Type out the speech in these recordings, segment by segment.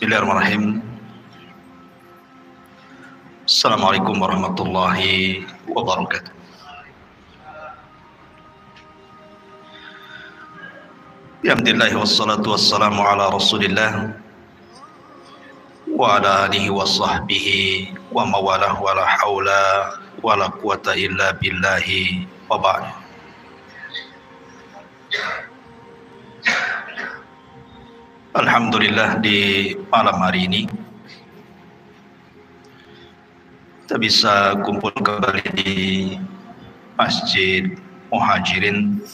Bismillahirrahmanirrahim. Assalamualaikum warahmatullahi wabarakatuh. Alhamdulillah wassalatu wassalamu ala Rasulillah wa ala alihi wa sahbihi wa mawalah wa la hawla wa la quwata illa billahi wa ba'd. Alhamdulillah, di malam hari ini kita bisa kumpul kembali di Masjid Muhajirin,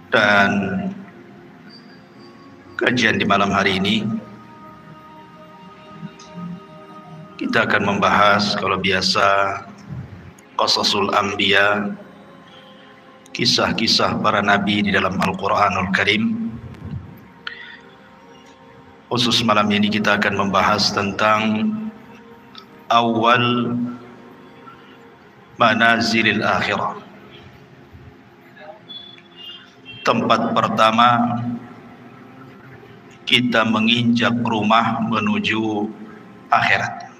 dan kajian di malam hari ini kita akan membahas, kalau biasa, Qasasul Anbiya, kisah-kisah para nabi di dalam Al-Quranul Karim. Khusus malam ini kita akan membahas tentang awal manazilil akhirah, tempat pertama kita menginjak rumah menuju akhirat.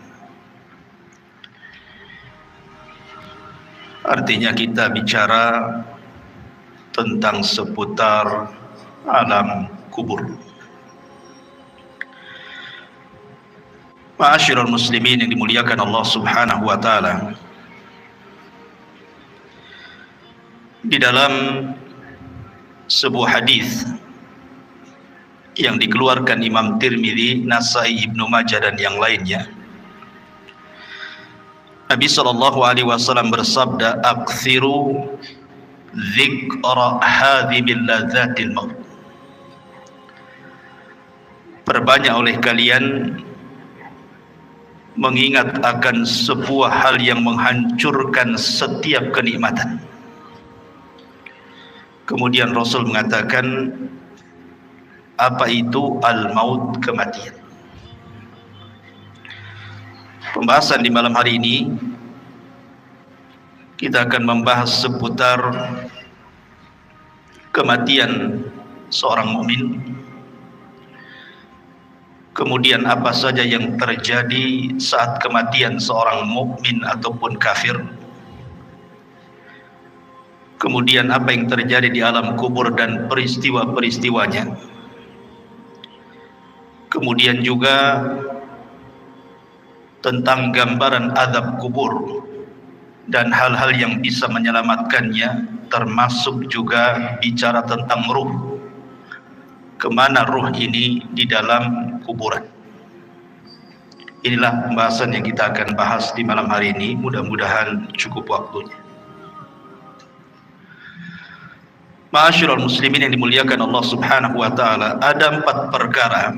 Artinya kita bicara tentang seputar alam kubur. Ma'asyiral muslimin yang dimuliakan Allah Subhanahu wa taala, di dalam sebuah hadis yang dikeluarkan Imam Tirmidzi, Nasai, Ibnu Majah dan yang lainnya, Nabi SAW bersabda, "Aktsiru dzikra hadhibil ladzatil maut." Perbanyak oleh kalian mengingat akan sebuah hal yang menghancurkan setiap kenikmatan. Kemudian Rasul mengatakan, apa itu al-maut, kematian. Pembahasan di malam hari ini kita akan membahas seputar kematian seorang mukmin. Kemudian apa saja yang terjadi saat kematian seorang mukmin ataupun kafir. Kemudian apa yang terjadi di alam kubur dan peristiwa-peristiwanya. Kemudian juga tentang gambaran azab kubur dan hal-hal yang bisa menyelamatkannya, termasuk juga bicara tentang ruh, kemana ruh ini di dalam kuburan. Inilah pembahasan yang kita akan bahas di malam hari ini. Mudah-mudahan cukup waktunya. Ma'asyiral muslimin yang dimuliakan Allah Subhanahu wa taala, ada 4 perkara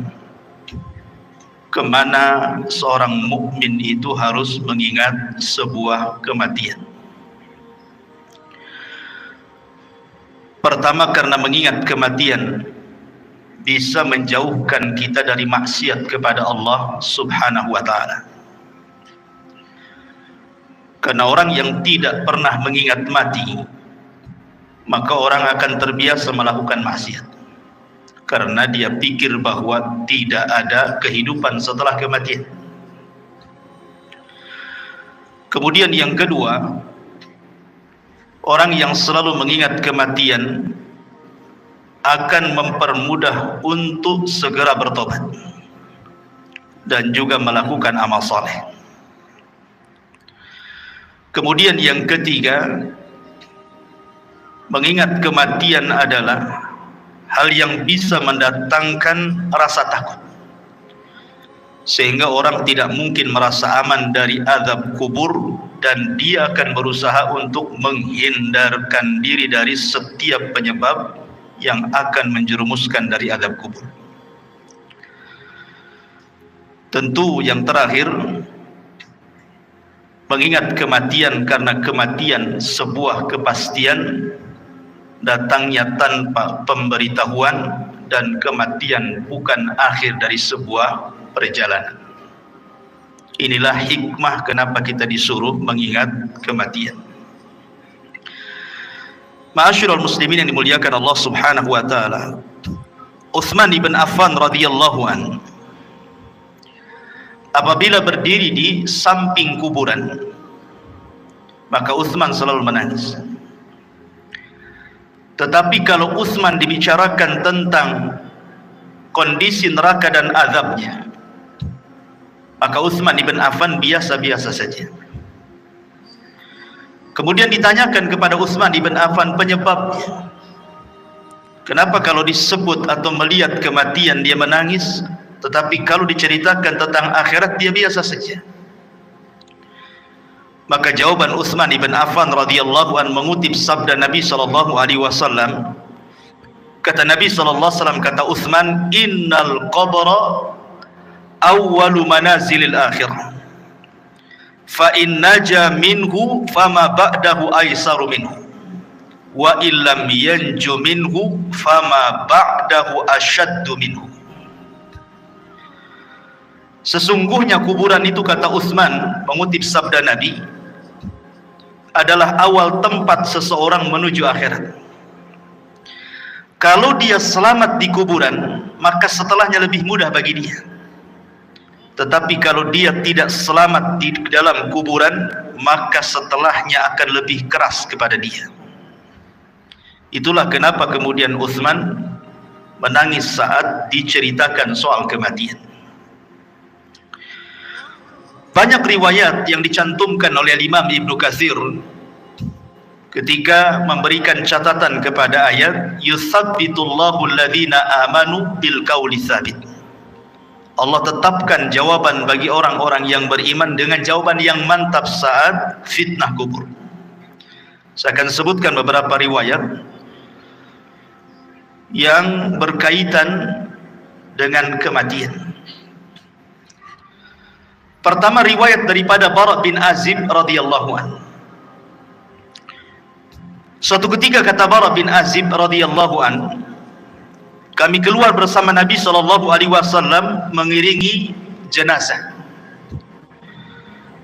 kemana seorang mukmin itu harus mengingat sebuah kematian. Pertama, karena mengingat kematian bisa menjauhkan kita dari maksiat kepada Allah Subhanahu wa taala. Karena orang yang tidak pernah mengingat mati, maka orang akan terbiasa melakukan maksiat, karena dia pikir bahwa tidak ada kehidupan setelah kematian. Kemudian yang kedua, orang yang selalu mengingat kematian akan mempermudah untuk segera bertobat dan juga melakukan amal saleh. Kemudian yang ketiga, mengingat kematian adalah hal yang bisa mendatangkan rasa takut, sehingga orang tidak mungkin merasa aman dari azab kubur, dan dia akan berusaha untuk menghindarkan diri dari setiap penyebab yang akan menjerumuskan dari azab kubur. Tentu yang terakhir, mengingat kematian karena kematian sebuah kepastian, datangnya tanpa pemberitahuan, dan kematian bukan akhir dari sebuah perjalanan. Inilah hikmah kenapa kita disuruh mengingat kematian. Ma'asyiral muslimin yang dimuliakan Allah Subhanahu wa taala, Utsman ibn Affan radhiyallahu an apabila berdiri di samping kuburan, maka Utsman selalu menangis. Tetapi kalau Utsman dibicarakan tentang kondisi neraka dan azabnya, maka Utsman ibn Affan biasa-biasa saja. Kemudian ditanyakan kepada Utsman ibn Affan penyebabnya. Kenapa kalau disebut atau melihat kematian dia menangis, tetapi kalau diceritakan tentang akhirat dia biasa saja? Maka jawaban Utsman ibn Affan radhiyallahu an mengutip sabda Nabi sallallahu alaihi wasallam. Kata Nabi sallallahu alaihi wasallam, kata Utsman, "Innal qabra awwalu manazilil akhirah. Fa in naja minhu fama ba'dahu aisaru minhu. Wa illam yanju minhu fama ba'dahu ashaddu minhu." Sesungguhnya kuburan itu, kata Utsman mengutip sabda Nabi, adalah awal tempat seseorang menuju akhirat. Kalau dia selamat di kuburan, maka setelahnya lebih mudah bagi dia. Tetapi kalau dia tidak selamat di dalam kuburan, maka setelahnya akan lebih keras kepada dia. Itulah kenapa kemudian Utsman menangis saat diceritakan soal kematian. Banyak riwayat yang dicantumkan oleh Imam Ibnu Katsir ketika memberikan catatan kepada ayat yutsabbitullahu alladhina amanu bil qauli tsabit. Allah tetapkan jawaban bagi orang-orang yang beriman dengan jawaban yang mantap saat fitnah kubur. Saya akan sebutkan beberapa riwayat yang berkaitan dengan kematian. Pertama, riwayat daripada Bara bin Azib radhiyallahu anhu. Suatu ketika kata Bara bin Azib radhiyallahu anhu, kami keluar bersama Nabi sallallahu alaihi wasallam mengiringi jenazah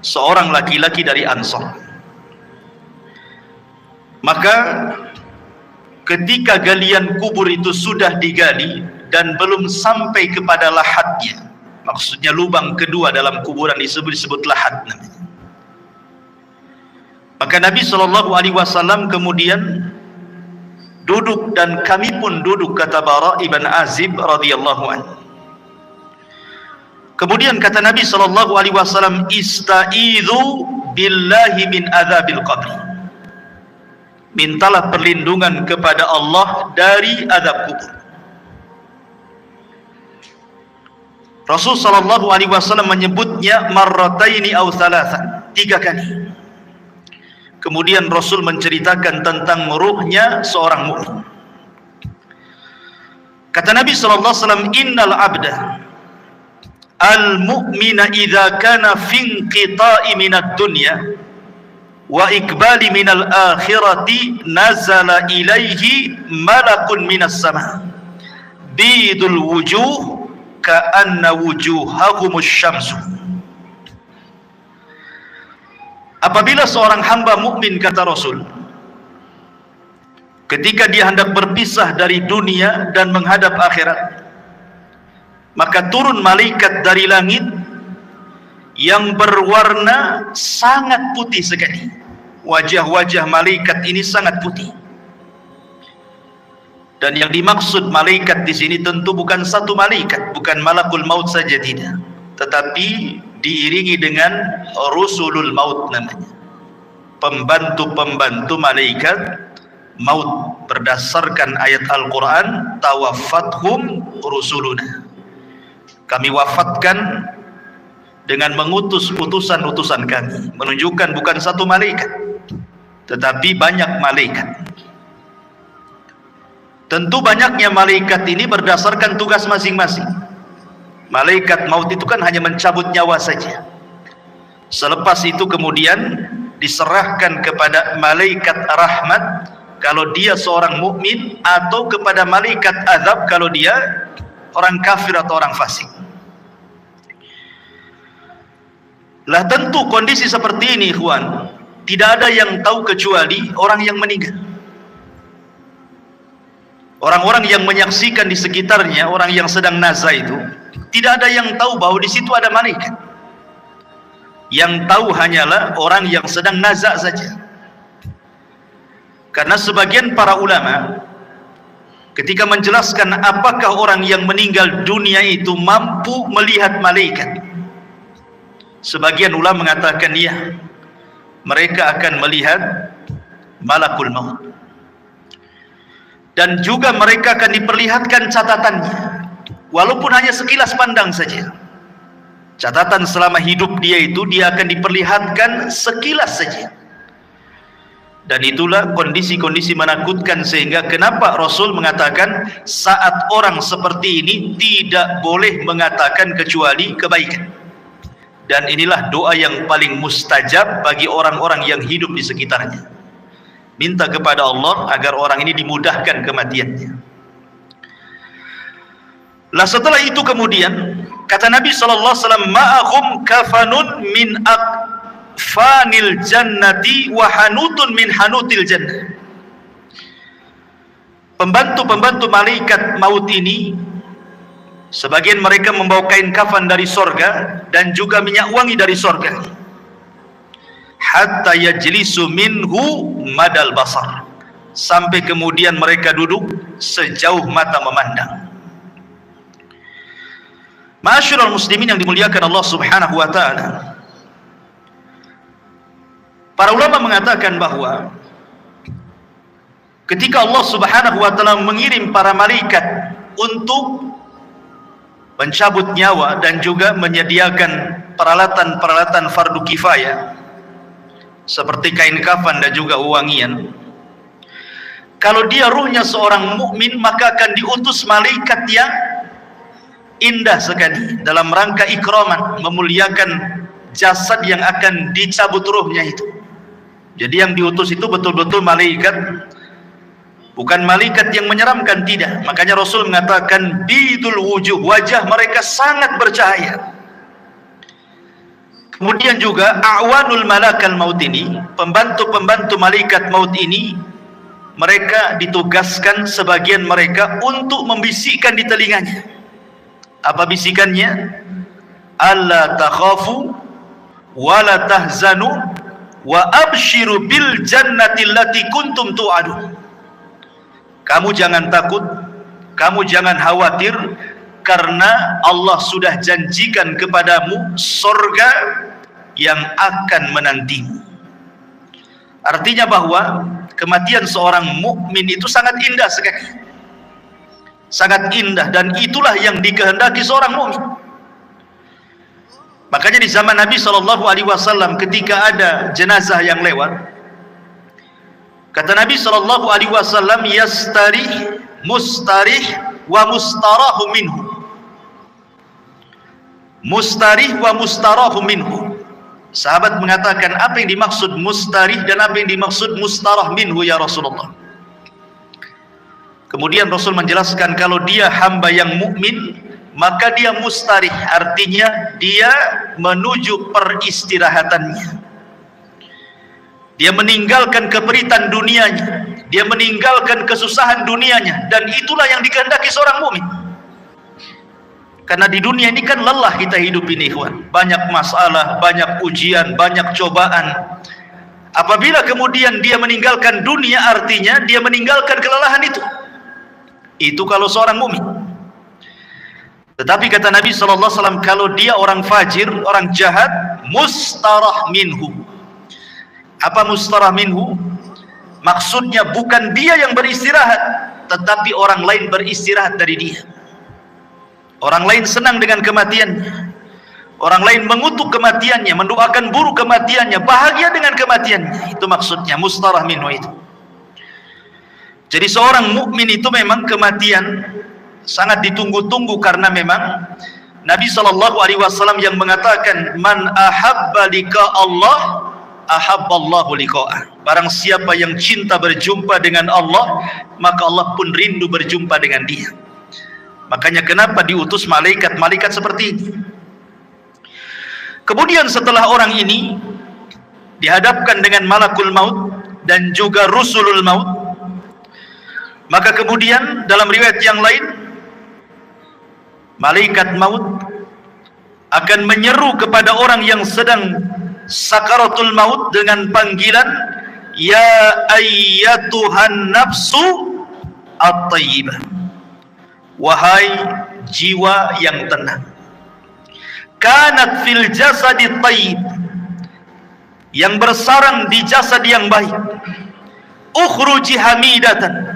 seorang laki-laki dari Ansar. Maka ketika galian kubur itu sudah digali dan belum sampai kepada lahatnya, maksudnya lubang kedua dalam kuburan disebut lahat namanya, maka Nabi SAW kemudian duduk dan kami pun duduk, kata Bara ibn Azib radhiyallahu anhu. Kemudian kata Nabi SAW, "Ista'idzu billahi min adzabil qabri." Mintalah perlindungan kepada Allah dari azab kubur. Rasul sallallahu alaihi wasallam menyebutnya marrataini aw thalathan, 3 kali. Kemudian Rasul menceritakan tentang ruhnya seorang mukmin. Kata Nabi sallallahu alaihi wasallam, "Innal 'abda al-mu'mina idza kana fi inqita'i minad dunya wa iqbali minal akhirati nazala ilaihi malakun minas sama bidul wujuh ka'anna wujuhahumus syamsu." Apabila seorang hamba mukmin, kata Rasul, ketika dia hendak berpisah dari dunia dan menghadap akhirat, maka turun malaikat dari langit yang berwarna sangat putih sekali. Wajah-wajah malaikat ini sangat putih. Dan yang dimaksud malaikat di sini tentu bukan satu malaikat, bukan malakul maut saja, tidak, tetapi diiringi dengan rusulul maut namanya, pembantu-pembantu malaikat maut, berdasarkan ayat Al-Quran, tawaffathum rusuluna, kami wafatkan dengan mengutus utusan-utusan kami, menunjukkan bukan satu malaikat tetapi banyak malaikat. Tentu banyaknya malaikat ini berdasarkan tugas masing-masing. Malaikat maut itu kan hanya mencabut nyawa saja. Selepas itu kemudian diserahkan kepada malaikat rahmat kalau dia seorang mukmin, atau kepada malaikat azab kalau dia orang kafir atau orang fasik. Lah tentu kondisi seperti ini, ikhwan, tidak ada yang tahu kecuali orang yang meninggal. Orang-orang yang menyaksikan di sekitarnya, orang yang sedang nazah itu, tidak ada yang tahu bahwa di situ ada malaikat. Yang tahu hanyalah orang yang sedang nazah saja. Karena sebagian para ulama ketika menjelaskan apakah orang yang meninggal dunia itu mampu melihat malaikat, sebagian ulama mengatakan ya, mereka akan melihat malakul maut. Dan juga mereka akan diperlihatkan catatannya, walaupun hanya sekilas pandang saja. Catatan selama hidup dia itu, dia akan diperlihatkan sekilas saja. Dan itulah kondisi-kondisi menakutkan, sehingga kenapa Rasul mengatakan saat orang seperti ini tidak boleh mengatakan kecuali kebaikan. Dan inilah doa yang paling mustajab bagi orang-orang yang hidup di sekitarnya. Minta kepada Allah agar orang ini dimudahkan kematiannya. Lah setelah itu kemudian kata Nabi sallallahu alaihi wasallam, ma'ahum kafanun min akfanil jannati wa hanutun min hanutil jannah. Pembantu-pembantu malaikat maut ini, sebagian mereka membawa kain kafan dari sorga dan juga minyak wangi dari sorga. Hatta yajlisu minhu madal basar, sampai kemudian mereka duduk sejauh mata memandang. Ma'asyiral muslimin yang dimuliakan Allah Subhanahu wa taala, para ulama mengatakan bahwa ketika Allah Subhanahu wa taala mengirim para malaikat untuk mencabut nyawa dan juga menyediakan peralatan-peralatan fardu kifayah seperti kain kafan dan juga wewangian, kalau dia ruhnya seorang mukmin maka akan diutus malaikat yang indah sekali dalam rangka ikraman, memuliakan jasad yang akan dicabut ruhnya itu. Jadi yang diutus itu betul-betul malaikat, bukan malaikat yang menyeramkan, tidak. Makanya Rasul mengatakan bidul wujuh, wajah mereka sangat bercahaya. Kemudian juga a'wanul malakal maut ini, pembantu-pembantu malaikat maut ini, mereka ditugaskan sebagian mereka untuk membisikkan di telinganya. Apa bisikannya? Alla takhafu wa la tahzanu wa abshiru bil jannati allati kuntum tu'adun. Kamu jangan takut, kamu jangan khawatir, karena Allah sudah janjikan kepadamu surga yang akan menantimu. Artinya bahwa kematian seorang mukmin itu sangat indah sekali, sangat indah, dan itulah yang dikehendaki seorang mukmin. Makanya di zaman Nabi SAW ketika ada jenazah yang lewat, kata Nabi SAW, yastarih mustarih wa mustarahu minhu. Mustarih wa mustarahu minhu. Sahabat mengatakan, apa yang dimaksud mustarih dan apa yang dimaksud mustarah minhu ya Rasulullah? Kemudian Rasul menjelaskan, kalau dia hamba yang mukmin maka dia mustarih, artinya dia menuju peristirahatannya. Dia meninggalkan keperitan dunianya, dia meninggalkan kesusahan dunianya, dan itulah yang dikehendaki seorang mukmin. Karena di dunia ini kan lelah kita hidup ini, ikhwan. Banyak masalah, banyak ujian, banyak cobaan. Apabila kemudian dia meninggalkan dunia, artinya dia meninggalkan kelelahan itu. Itu kalau seorang mukmin. Tetapi kata Nabi SAW, kalau dia orang fajir, orang jahat, mustarah minhu. Apa mustarah minhu? Maksudnya bukan dia yang beristirahat, tetapi orang lain beristirahat dari dia. Orang lain senang dengan kematiannya, orang lain mengutuk kematiannya, mendoakan buruk kematiannya, bahagia dengan kematiannya. Itu maksudnya mustarah minhu itu. Jadi seorang mukmin itu memang kematian sangat ditunggu-tunggu, karena memang Nabi SAW yang mengatakan, man ahabba liqa Allah ahabballahu liqa'ah. Barang siapa yang cinta berjumpa dengan Allah, maka Allah pun rindu berjumpa dengan dia. Makanya kenapa diutus malaikat-malaikat seperti ini. Kemudian setelah orang ini dihadapkan dengan malakul maut dan juga rusulul maut, Maka kemudian dalam riwayat yang lain, malaikat maut akan menyeru kepada orang yang sedang sakaratul maut dengan panggilan, ya ayyatuhan nafsu at-tayyibah, wahai jiwa yang tenang, kanat fil jasadi tayyib, yang bersarang di jasad yang baik, ukhruji hamidatan,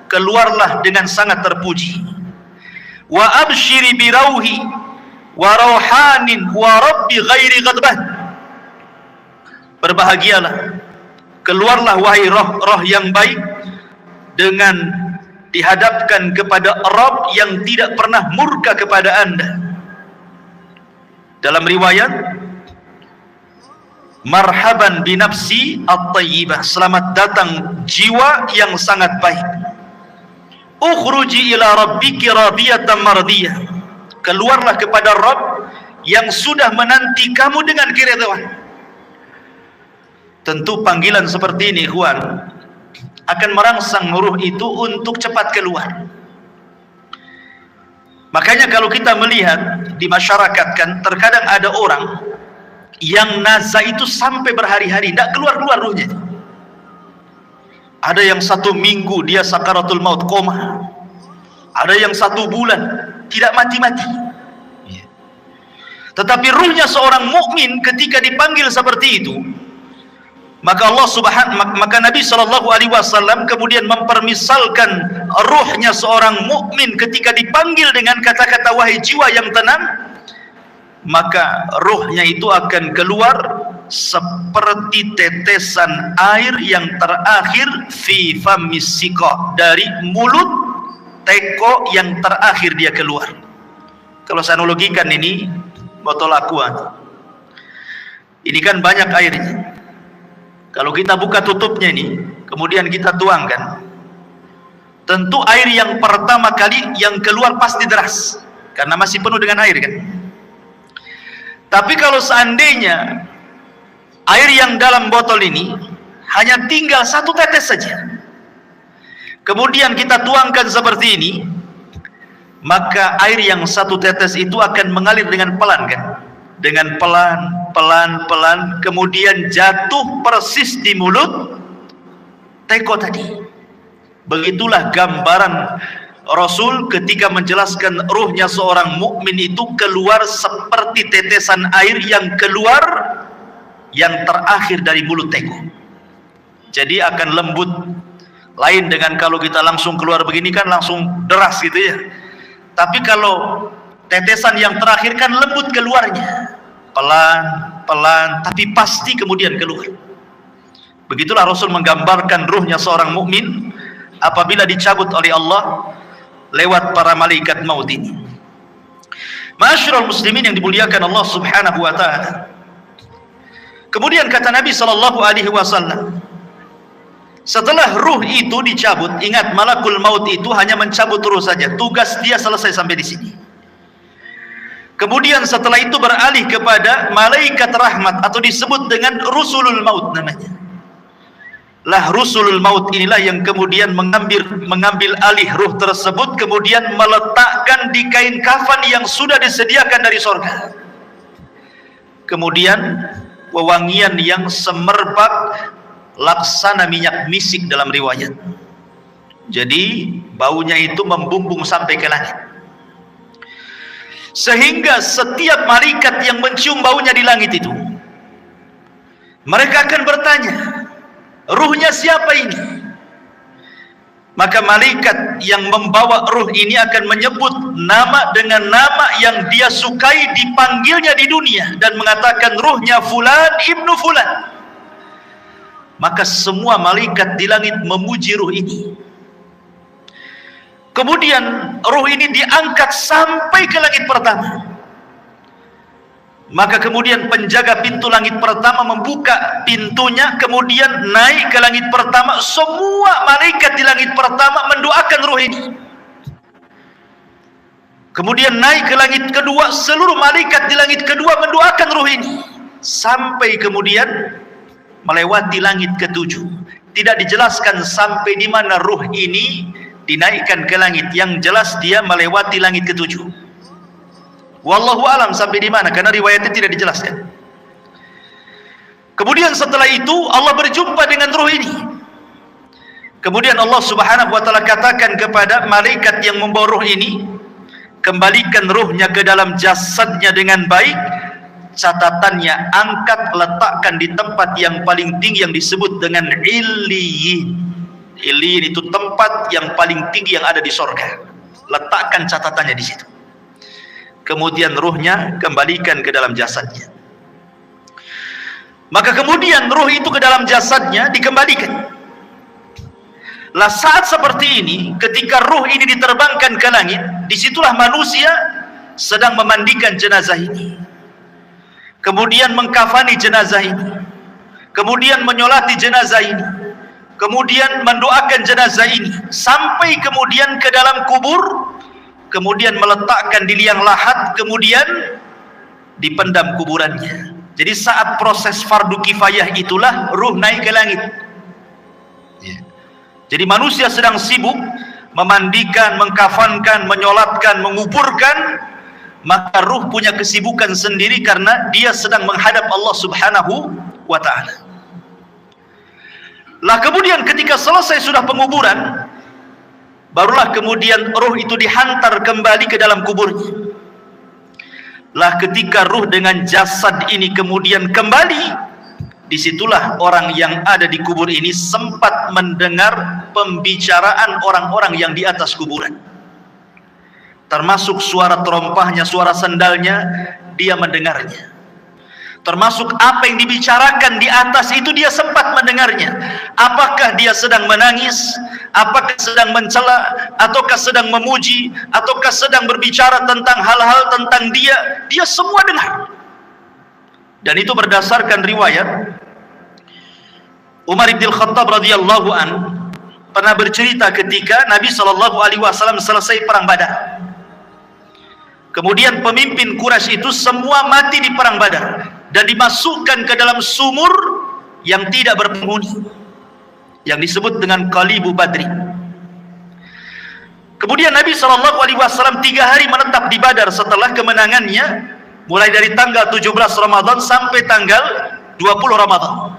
keluarlah dengan sangat terpuji, wa abshiri birauhi wa rauhanin wa rabbi ghairi ghadban, berbahagialah, keluarlah wahai roh-roh yang baik dengan dihadapkan kepada Rabb yang tidak pernah murka kepada anda. Dalam riwayat, marhaban binafsi at-tayyibah, selamat datang jiwa yang sangat baik, ukhruji ila rabbiki radiyatan mardiyah, keluarlah kepada Rabb yang sudah menanti kamu dengan keridhaan. Tentu panggilan seperti ini, ikhwan, akan merangsang ruh itu untuk cepat keluar. Makanya kalau kita melihat di masyarakat kan, terkadang ada orang yang nazar itu sampai berhari-hari tidak keluar-keluar ruhnya. Ada yang 1 minggu dia sakaratul maut, koma. Ada yang 1 bulan tidak mati-mati. Tetapi ruhnya seorang mukmin ketika dipanggil seperti itu, maka Nabi SAW kemudian mempermisalkan ruhnya seorang mukmin ketika dipanggil dengan kata-kata wahai jiwa yang tenang, maka ruhnya itu akan keluar seperti tetesan air yang terakhir fi famis siqa, dari mulut teko yang terakhir dia keluar. Kalau saya analogikan ini botol aqua, ini kan banyak airnya. Kalau kita buka tutupnya ini, kemudian kita tuangkan, tentu air yang pertama kali yang keluar pasti deras, karena masih penuh dengan air kan. Tapi kalau seandainya air yang dalam botol ini hanya tinggal 1 tetes saja, kemudian kita tuangkan seperti ini, maka air yang 1 tetes itu akan mengalir dengan pelan kan, dengan pelan, kemudian jatuh persis di mulut teko tadi. Begitulah gambaran Rasul ketika menjelaskan ruhnya seorang mukmin itu keluar seperti tetesan air yang keluar yang terakhir dari mulut teko. Jadi akan lembut, lain dengan kalau kita langsung keluar begini kan langsung deras gitu ya. Tapi kalau tetesan yang terakhir kan lembut keluarnya, pelan, tapi pasti kemudian keluar. Begitulah Rasul menggambarkan ruhnya seorang mukmin apabila dicabut oleh Allah lewat para malaikat maut ini. Ma'asyiral muslimin yang dimuliakan Allah Subhanahu wa taala. Kemudian kata Nabi SAW, setelah ruh itu dicabut, ingat malakul maut itu hanya mencabut ruh saja, tugas dia selesai sampai di sini. Kemudian setelah itu beralih kepada malaikat rahmat, atau disebut dengan rusulul maut namanya. Lah rusulul maut inilah yang kemudian mengambil alih ruh tersebut, kemudian meletakkan di kain kafan yang sudah disediakan dari sorga. Kemudian wewangian yang semerbak laksana minyak misik dalam riwayat. Jadi baunya itu membumbung sampai ke langit, sehingga setiap malaikat yang mencium baunya di langit itu, mereka akan bertanya, ruhnya siapa ini? Maka malaikat yang membawa ruh ini akan menyebut nama dengan nama yang dia sukai dipanggilnya di dunia dan mengatakan ruhnya fulan ibnu fulan. Maka semua malaikat di langit memuji ruh ini. Kemudian ruh ini diangkat sampai ke langit pertama. Maka kemudian penjaga pintu langit pertama membuka pintunya, kemudian naik ke langit pertama. Semua malaikat di langit pertama mendoakan ruh ini. Kemudian naik ke langit kedua, seluruh malaikat di langit kedua mendoakan ruh ini, sampai kemudian melewati langit ke-7. Tidak dijelaskan sampai di mana ruh ini dinaikkan ke langit. Yang jelas dia melewati langit ketujuh. Wallahu alam sampai di mana, karena riwayatnya tidak dijelaskan. Kemudian setelah itu Allah berjumpa dengan ruh ini. Kemudian Allah Subhanahu wa taala katakan kepada malaikat yang membawa ruh ini, kembalikan ruhnya ke dalam jasadnya dengan baik. Catatannya, angkat, letakkan di tempat yang paling tinggi yang disebut dengan Illiyin. Illiyin itu tempat yang paling tinggi yang ada di sorga. Letakkan catatannya di situ. Kemudian ruhnya kembalikan ke dalam jasadnya. Maka kemudian ruh itu ke dalam jasadnya dikembalikan. Lah saat seperti ini, ketika ruh ini diterbangkan ke langit, disitulah manusia sedang memandikan jenazah ini, kemudian mengkafani jenazah ini, kemudian menyolati jenazah ini, kemudian mendoakan jenazah ini, sampai kemudian ke dalam kubur, kemudian meletakkan di liang lahat, kemudian dipendam kuburannya. Jadi saat proses fardu kifayah itulah ruh naik ke langit. Jadi manusia sedang sibuk memandikan, mengkafankan, menyolatkan, menguburkan, maka ruh punya kesibukan sendiri karena dia sedang menghadap Allah Subhanahu wa ta'ala. Lah kemudian ketika selesai sudah penguburan, barulah kemudian ruh itu dihantar kembali ke dalam kuburnya. Lah ketika ruh dengan jasad ini kemudian kembali, disitulah orang yang ada di kubur ini sempat mendengar pembicaraan orang-orang yang di atas kuburan. Termasuk suara terompahnya, suara sendalnya, dia mendengarnya. Termasuk apa yang dibicarakan di atas itu dia sempat mendengarnya. Apakah dia sedang menangis, apakah sedang mencela, ataukah sedang memuji, ataukah sedang berbicara tentang hal-hal tentang dia semua dengar. Dan itu berdasarkan riwayat Umar bin Khattab radhiyallahu an pernah bercerita ketika Nabi SAW selesai perang Badar. Kemudian pemimpin Quraisy itu semua mati di perang Badar dan dimasukkan ke dalam sumur yang tidak berpenghuni, yang disebut dengan Qalibu Badri. Kemudian Nabi SAW 3 hari menetap di Badar setelah kemenangannya, mulai dari tanggal 17 Ramadan sampai tanggal 20 Ramadan.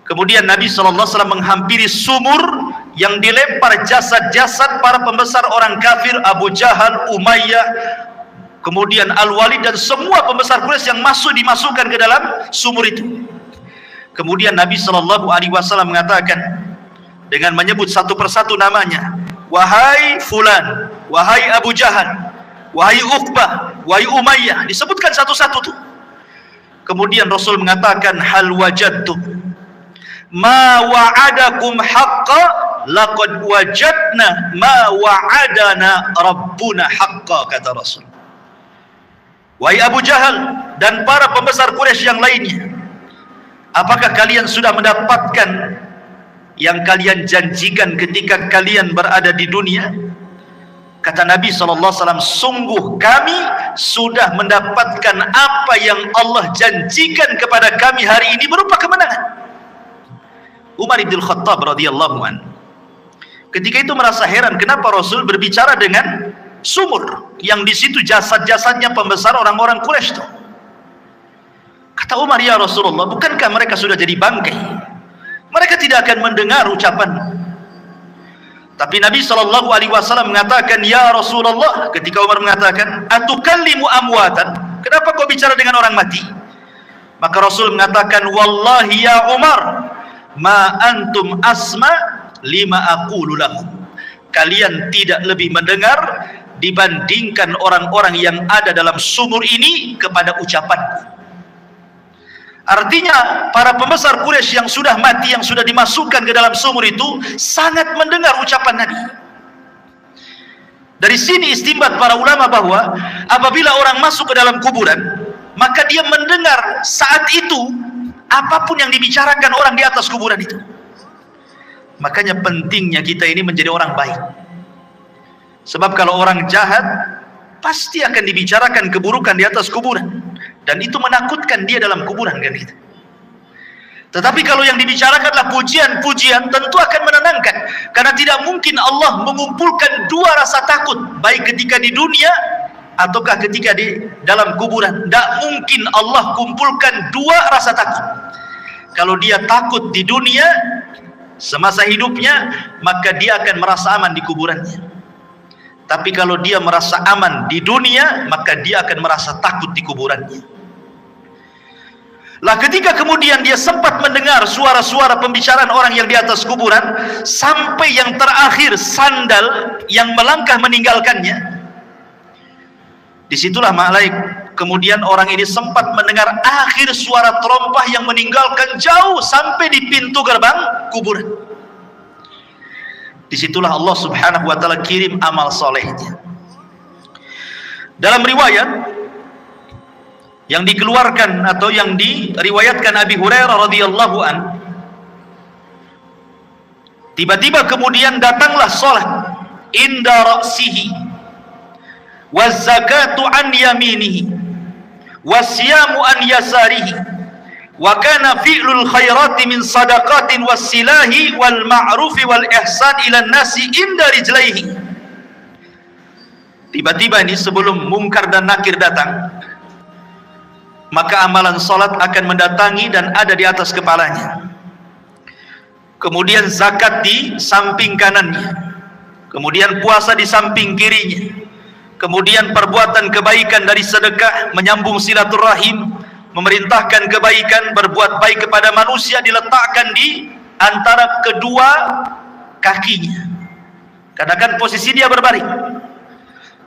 Kemudian Nabi SAW menghampiri sumur yang dilempar jasad-jasad para pembesar orang kafir, Abu Jahal, Umayyah, kemudian Al-Walid dan semua pembesar Quraisy yang dimasukkan ke dalam sumur itu. Kemudian Nabi SAW mengatakan dengan menyebut satu persatu namanya, wahai Fulan, wahai Abu Jahal, wahai Uqbah, wahai Umayyah, disebutkan satu-satu tuh. Kemudian Rasul mengatakan, hal wajadtum ma wa'adakum haqqa laqad wajadna ma wa'adana rabbuna haqqa, kata Rasul. Wahai Abu Jahal dan para pembesar Quraisy yang lainnya, apakah kalian sudah mendapatkan yang kalian janjikan ketika kalian berada di dunia? Kata Nabi SAW, sungguh kami sudah mendapatkan apa yang Allah janjikan kepada kami hari ini berupa kemenangan. Umar bin Khattab radhiyallahu an ketika itu merasa heran kenapa Rasul berbicara dengan sumur yang di situ jasad-jasadnya pembesar orang-orang Quraisy itu. Kata Umar, ya Rasulullah, bukankah mereka sudah jadi bangkai? Mereka tidak akan mendengar ucapan. Tapi Nabi SAW mengatakan, ya Rasulullah, ketika Umar mengatakan, atukallimu amwatan, kenapa kau bicara dengan orang mati? Maka Rasul mengatakan, wallahi ya Umar, ma antum asma lima aqulu lahum, kalian tidak lebih mendengar dibandingkan orang-orang yang ada dalam sumur ini kepada ucapanku. Artinya para pembesar Quraisy yang sudah mati, yang sudah dimasukkan ke dalam sumur itu sangat mendengar ucapan Nabi. Dari sini istinbat para ulama bahwa apabila orang masuk ke dalam kuburan, maka dia mendengar saat itu apapun yang dibicarakan orang di atas kuburan itu. Makanya pentingnya kita ini menjadi orang baik. Sebab kalau orang jahat, pasti akan dibicarakan keburukan di atas kuburan. Dan itu menakutkan dia dalam kuburan kan gitu. Tetapi kalau yang dibicarakanlah pujian-pujian, tentu akan menenangkan. Karena tidak mungkin Allah mengumpulkan dua rasa takut, baik ketika di dunia ataukah ketika di dalam kuburan. Tidak mungkin Allah kumpulkan dua rasa takut. Kalau dia takut di dunia semasa hidupnya, maka dia akan merasa aman di kuburannya. Tapi kalau dia merasa aman di dunia, maka dia akan merasa takut di kuburannya. Lah ketika kemudian dia sempat mendengar suara-suara pembicaraan orang yang di atas kuburan, sampai yang terakhir sandal yang melangkah meninggalkannya, disitulah kemudian orang ini sempat mendengar akhir suara terompah yang meninggalkan jauh sampai di pintu gerbang kuburan. Disitulah Allah subhanahu wa ta'ala kirim amal solehnya. Dalam riwayat yang dikeluarkan atau yang diriwayatkan Abi Hurairah radhiyallahu an, tiba-tiba kemudian datanglah salat inda ra'sihi waz zakatu an yaminihi wasyamu an yasarihi wa kana fi'lul khairati min sadaqatin wassilahi wal ma'rufi wal ihsan ila nasi inda rijlaihi. Tiba-tiba ini sebelum mungkar dan nakir datang, maka amalan salat akan mendatangi dan ada di atas kepalanya. Kemudian zakat di samping kanannya, kemudian puasa di samping kirinya, kemudian perbuatan kebaikan dari sedekah, menyambung silaturahim, memerintahkan kebaikan, berbuat baik kepada manusia diletakkan di antara kedua kakinya. Kadang-kadang posisi dia berbaring,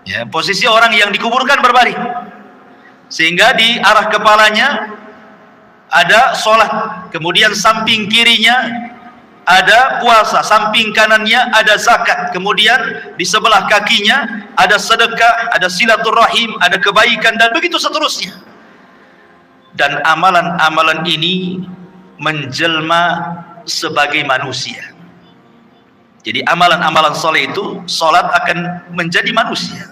ya, posisi orang yang dikuburkan berbaring, sehingga di arah kepalanya ada sholat, kemudian samping kirinya ada puasa, samping kanannya ada zakat, kemudian di sebelah kakinya ada sedekah, ada silaturahim, ada kebaikan, dan begitu seterusnya. Dan amalan-amalan ini menjelma sebagai manusia. Jadi amalan-amalan soleh itu, sholat akan menjadi manusia,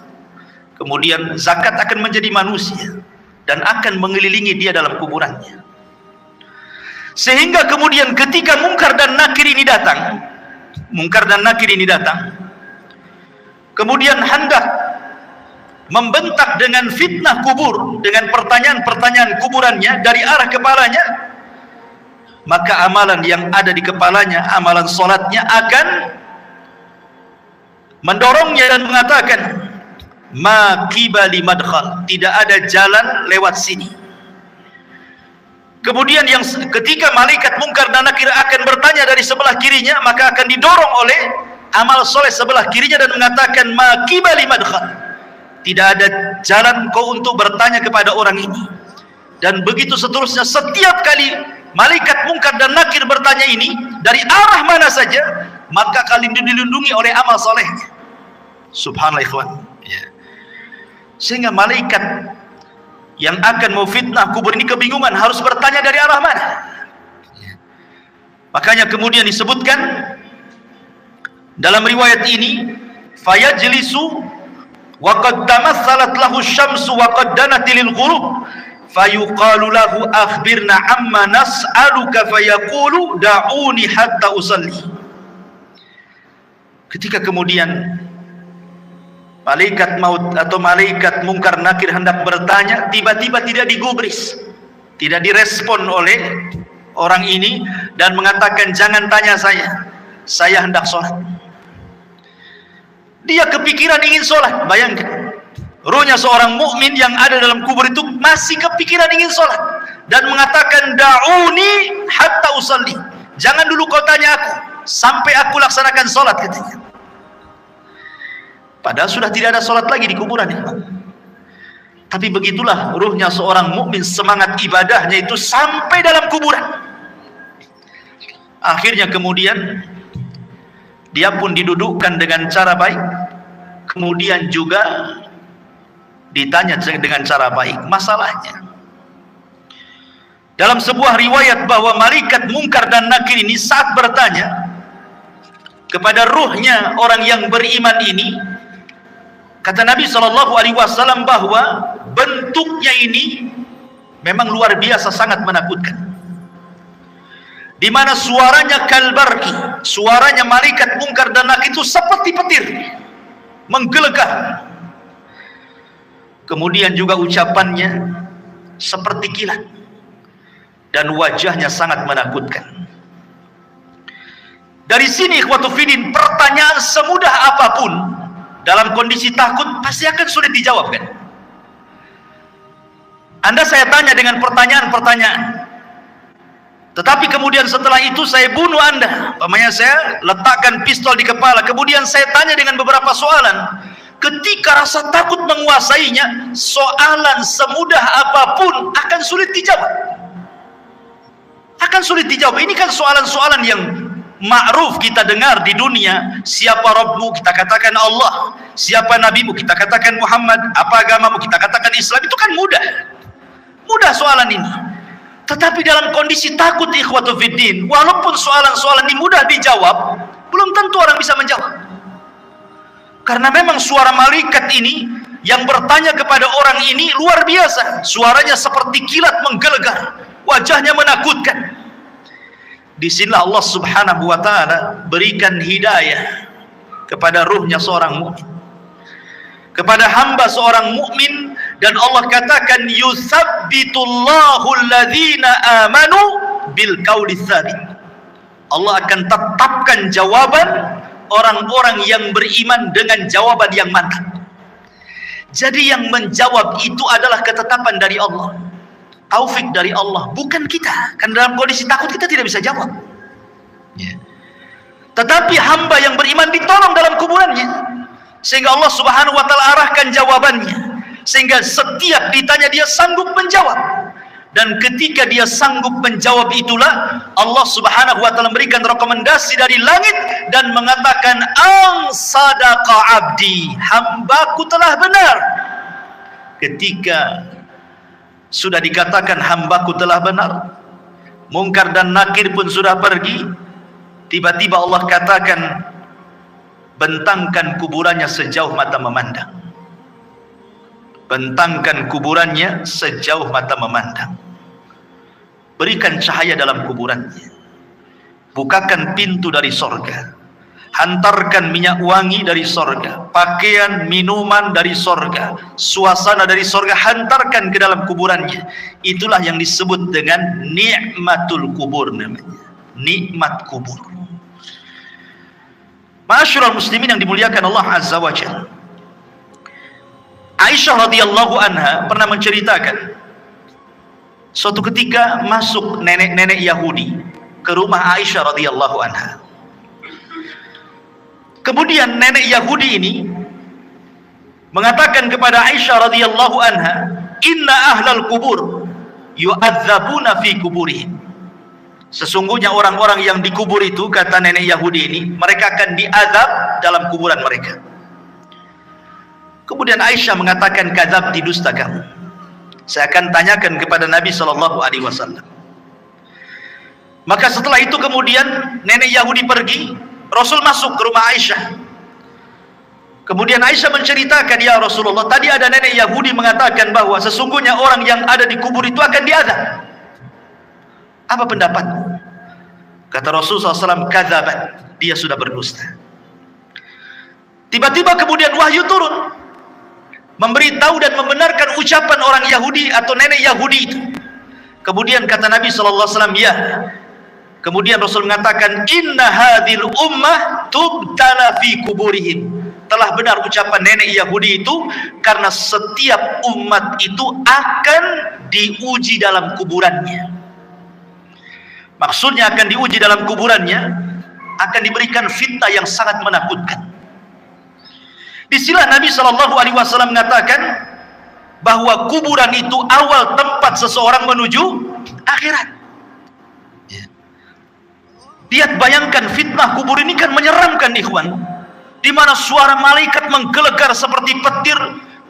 kemudian zakat akan menjadi manusia, dan akan mengelilingi dia dalam kuburannya. Sehingga kemudian ketika mungkar dan nakir ini datang, kemudian hendak membentak dengan fitnah kubur, dengan pertanyaan-pertanyaan kuburannya dari arah kepalanya, maka amalan yang ada di kepalanya, amalan sholatnya akan mendorongnya dan mengatakan, ma qibali madkhal, tidak ada jalan lewat sini. Kemudian yang ketika malaikat mungkar dan nakir akan bertanya dari sebelah kirinya, maka akan didorong oleh amal soleh sebelah kirinya dan mengatakan, ma qibali madkhal, tidak ada jalan kau untuk bertanya kepada orang ini. Dan begitu seterusnya, setiap kali malaikat mungkar dan nakir bertanya ini dari arah mana saja, maka kalian dilindungi oleh amal solehnya. Subhanallah ikhwan, ya. Sehingga malaikat yang akan memfitnah kubur ini kebingungan harus bertanya dari arah mana. Makanya kemudian disebutkan dalam riwayat ini, fayajlisu wa qad tamatsalat lahu syamsu wa qad danat lil ghurub fayuqalu lahu akhbirna amma nas'aluka fayaqulu da'uni hatta usalli. Ketika kemudian malaikat maut atau malaikat mungkar nakir hendak bertanya, tiba-tiba tidak digubris, tidak direspon oleh orang ini dan mengatakan, jangan tanya saya hendak sholat. Dia kepikiran ingin sholat. Bayangkan, ruhnya seorang mukmin yang ada dalam kubur itu masih kepikiran ingin sholat dan mengatakan, da'uni hatta usalli, jangan dulu kau tanya aku sampai aku laksanakan sholat, katanya. Padahal sudah tidak ada sholat lagi di kuburan, ya. Tapi begitulah ruhnya seorang mukmin, semangat ibadahnya itu sampai dalam kuburan. Akhirnya kemudian dia pun didudukkan dengan cara baik, kemudian juga ditanya dengan cara baik masalahnya. Dalam sebuah riwayat bahwa malaikat mungkar dan nakir ini saat bertanya kepada ruhnya orang yang beriman ini, kata Nabi SAW bahwa bentuknya ini memang luar biasa, sangat menakutkan. di mana suaranya kalbarki, suaranya malaikat mungkar dan nakir itu seperti petir, menggelegar. Kemudian juga ucapannya seperti kilat, dan wajahnya sangat menakutkan. Dari sini ikhwatu fiddin, pertanyaan semudah apapun dalam kondisi takut pasti akan sulit dijawab, kan? Anda saya tanya dengan pertanyaan-pertanyaan, tetapi kemudian setelah itu saya bunuh Anda, umpamanya saya letakkan pistol di kepala, kemudian saya tanya dengan beberapa soalan. Ketika rasa takut menguasainya, soalan semudah apapun akan sulit dijawab. Akan sulit dijawab. Ini kan soalan-soalan yang ma'ruf kita dengar di dunia. Siapa Rabbmu? Kita katakan Allah. Siapa Nabimu? Kita katakan Muhammad. Apa agamamu? Kita katakan Islam. Itu kan mudah. Mudah soalan ini. Tetapi dalam kondisi takut ikhwatu fiddin, walaupun soalan-soalan ini mudah dijawab, belum tentu orang bisa menjawab. Karena memang suara malaikat ini yang bertanya kepada orang ini luar biasa. Suaranya seperti kilat menggelegar, wajahnya menakutkan. Disinilah Allah subhanahu wa ta'ala berikan hidayah kepada ruhnya seorang mukmin, kepada hamba seorang mukmin, dan Allah katakan yutsabbitullahu alladhina amanu bil qauli tsabit. Allah akan tetapkan jawaban orang-orang yang beriman dengan jawaban yang mantap. Jadi yang menjawab itu adalah ketetapan dari Allah, taufik dari Allah, bukan kita. Kan dalam kondisi takut kita tidak bisa jawab, ya. Tetapi hamba yang beriman ditolong dalam kuburannya, sehingga Allah subhanahu wa ta'ala arahkan jawabannya, sehingga setiap ditanya dia sanggup menjawab. Dan ketika dia sanggup menjawab itulah Allah subhanahu wa ta'ala memberikan rekomendasi dari langit dan mengatakan ang sadaqa abdi, hambaku telah benar. Ketika sudah dikatakan hambaku telah benar, mungkar dan nakir pun sudah pergi, tiba-tiba Allah katakan bentangkan kuburannya sejauh mata memandang. Bentangkan kuburannya sejauh mata memandang. Berikan cahaya dalam kuburannya. Bukakan pintu dari sorga. Hantarkan minyak wangi dari sorga. Pakaian, minuman dari sorga. Suasana dari sorga hantarkan ke dalam kuburannya. Itulah yang disebut dengan nikmatul kubur namanya. Nikmat kubur. Ma'asyiral muslimin yang dimuliakan Allah Azza wa Jalla. Aisyah radhiyallahu anha pernah menceritakan, suatu ketika masuk nenek-nenek Yahudi ke rumah Aisyah radhiyallahu anha. Kemudian nenek Yahudi ini mengatakan kepada Aisyah radhiyallahu anha, "Inna ahlal kubur yu'adzabuna fi kuburihim." Sesungguhnya orang-orang yang dikubur itu, kata nenek Yahudi ini, mereka akan diazab dalam kuburan mereka. Kemudian Aisyah mengatakan, kadzab, dusta kamu. Saya akan tanyakan kepada Nabi SAW. Maka setelah itu kemudian nenek Yahudi pergi, Rasul masuk ke rumah Aisyah. Kemudian Aisyah menceritakan, ya Rasulullah, tadi ada nenek Yahudi mengatakan bahwa sesungguhnya orang yang ada di kubur itu akan diazab. Apa pendapatmu? Kata Rasulullah SAW, kadzabat, dia sudah berdusta. Tiba-tiba kemudian wahyu turun, memberitahu dan membenarkan ucapan orang Yahudi atau nenek Yahudi itu. Kemudian kata Nabi SAW, ya. Kemudian Rasul mengatakan, inna hadhil ummah tubtala fi kuburihim. Telah benar ucapan nenek Yahudi itu, karena setiap umat itu akan diuji dalam kuburannya. Maksudnya akan diuji dalam kuburannya, akan diberikan fitnah yang sangat menakutkan. Disinilah Nabi SAW mengatakan bahwa kuburan itu awal tempat seseorang menuju akhirat. Lihat, bayangkan fitnah kubur ini kan menyeramkan, ikhwan. Di mana suara malaikat menggelegar seperti petir,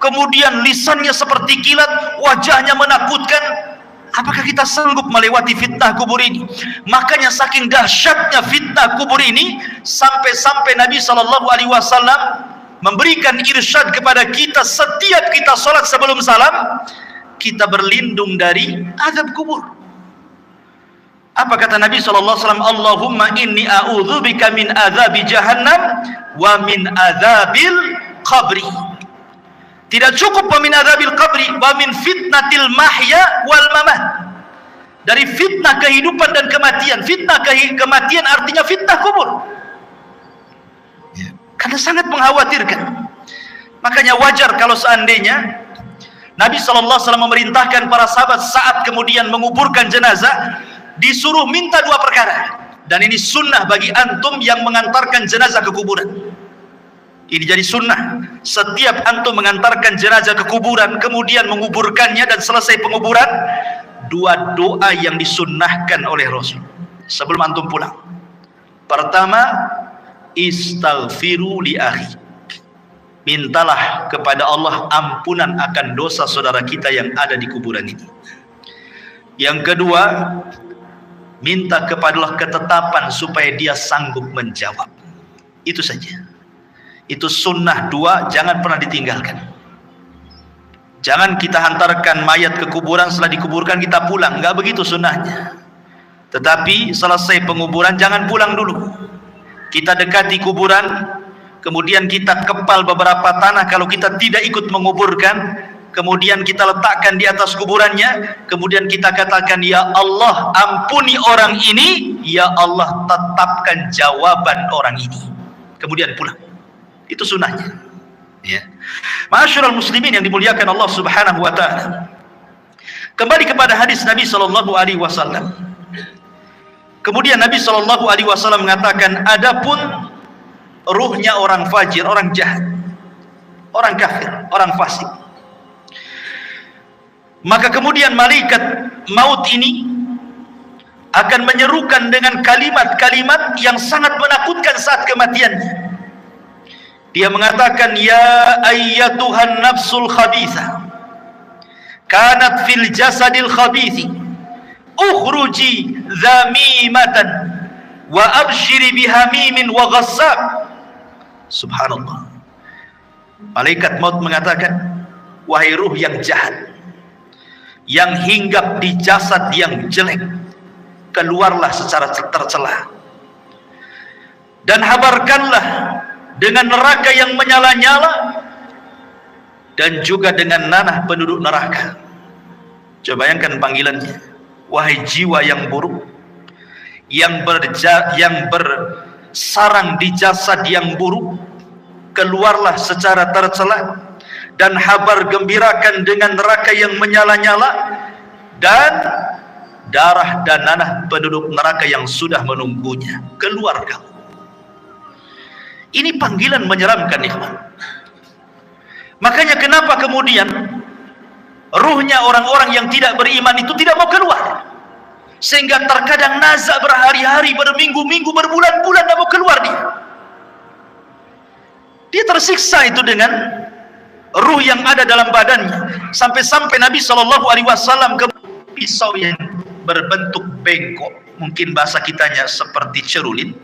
kemudian lisannya seperti kilat, wajahnya menakutkan. Apakah kita sanggup melewati fitnah kubur ini? Makanya saking dahsyatnya fitnah kubur ini, sampai-sampai Nabi SAW memberikan irsyad kepada kita, setiap kita sholat sebelum salam, kita berlindung dari azab kubur. Apa kata Nabi SAW? Allahumma inni a'udzubika min adzabi jahannam wa min adzabil qabri. Tidak cukup wa min adzabil qabri, wa min fitnatil mahya wal mamat. Dari fitnah kehidupan dan kematian. Fitnah kematian artinya fitnah kubur. Karena sangat mengkhawatirkan. Makanya wajar kalau seandainya Nabi SAW memerintahkan para sahabat saat kemudian menguburkan jenazah, disuruh minta dua perkara. Dan ini sunnah bagi antum yang mengantarkan jenazah ke kuburan. Ini jadi sunnah. Setiap antum mengantarkan jenazah ke kuburan, kemudian menguburkannya dan selesai penguburan, dua doa yang disunnahkan oleh Rasul sebelum antum pulang. Pertama, istaghfiru li akhi. Mintalah kepada Allah ampunan akan dosa saudara kita yang ada di kuburan ini. Yang kedua, minta kepada Allah ketetapan supaya dia sanggup menjawab. Itu saja. Itu sunnah dua, jangan pernah ditinggalkan. Jangan kita hantarkan mayat ke kuburan, setelah dikuburkan kita pulang. Enggak begitu sunnahnya. Tetapi selesai penguburan jangan pulang dulu. Kita dekati kuburan, kemudian kita kepal beberapa tanah kalau kita tidak ikut menguburkan, kemudian kita letakkan di atas kuburannya, kemudian kita katakan, ya Allah ampuni orang ini, ya Allah tetapkan jawaban orang ini, kemudian pulang. Itu sunnahnya. Ya. Ma'asyiral muslimin yang dimuliakan Allah Subhanahu wa taala. Kembali kepada hadis Nabi sallallahu alaihi wasallam. Kemudian Nabi sallallahu alaihi wasallam mengatakan, adapun ruhnya orang fajir, orang jahat, orang kafir, orang fasik, maka kemudian malaikat maut ini akan menyerukan dengan kalimat-kalimat yang sangat menakutkan saat kematiannya. Dia mengatakan, ya ayyatuhan nafsul khabithah kanat fil jasadil khabithi ukhruji zamimatan wa abshiri bihamimin wa ghassab. Subhanallah. Malaikat maut mengatakan, wahai ruh yang jahat, yang hinggap di jasad yang jelek, keluarlah secara tercela dan habarkanlah dengan neraka yang menyala-nyala dan juga dengan nanah penduduk neraka. Coba bayangkan panggilannya, wahai jiwa yang buruk, yang bersarang di jasad yang buruk, keluarlah secara tercela dan habar gembirakan dengan neraka yang menyala-nyala dan darah dan nanah penduduk neraka yang sudah menunggunya. Keluar kamu. Ini panggilan menyeramkan, ikhwan. Makanya kenapa kemudian ruhnya orang-orang yang tidak beriman itu tidak mau keluar, sehingga terkadang nazak berhari-hari, berminggu-minggu, berbulan-bulan tidak mau keluar dia tersiksa itu dengan ruh yang ada dalam badannya, sampai-sampai Nabi SAW ke pisau yang berbentuk bengkok, mungkin bahasa kitanya seperti cerulit,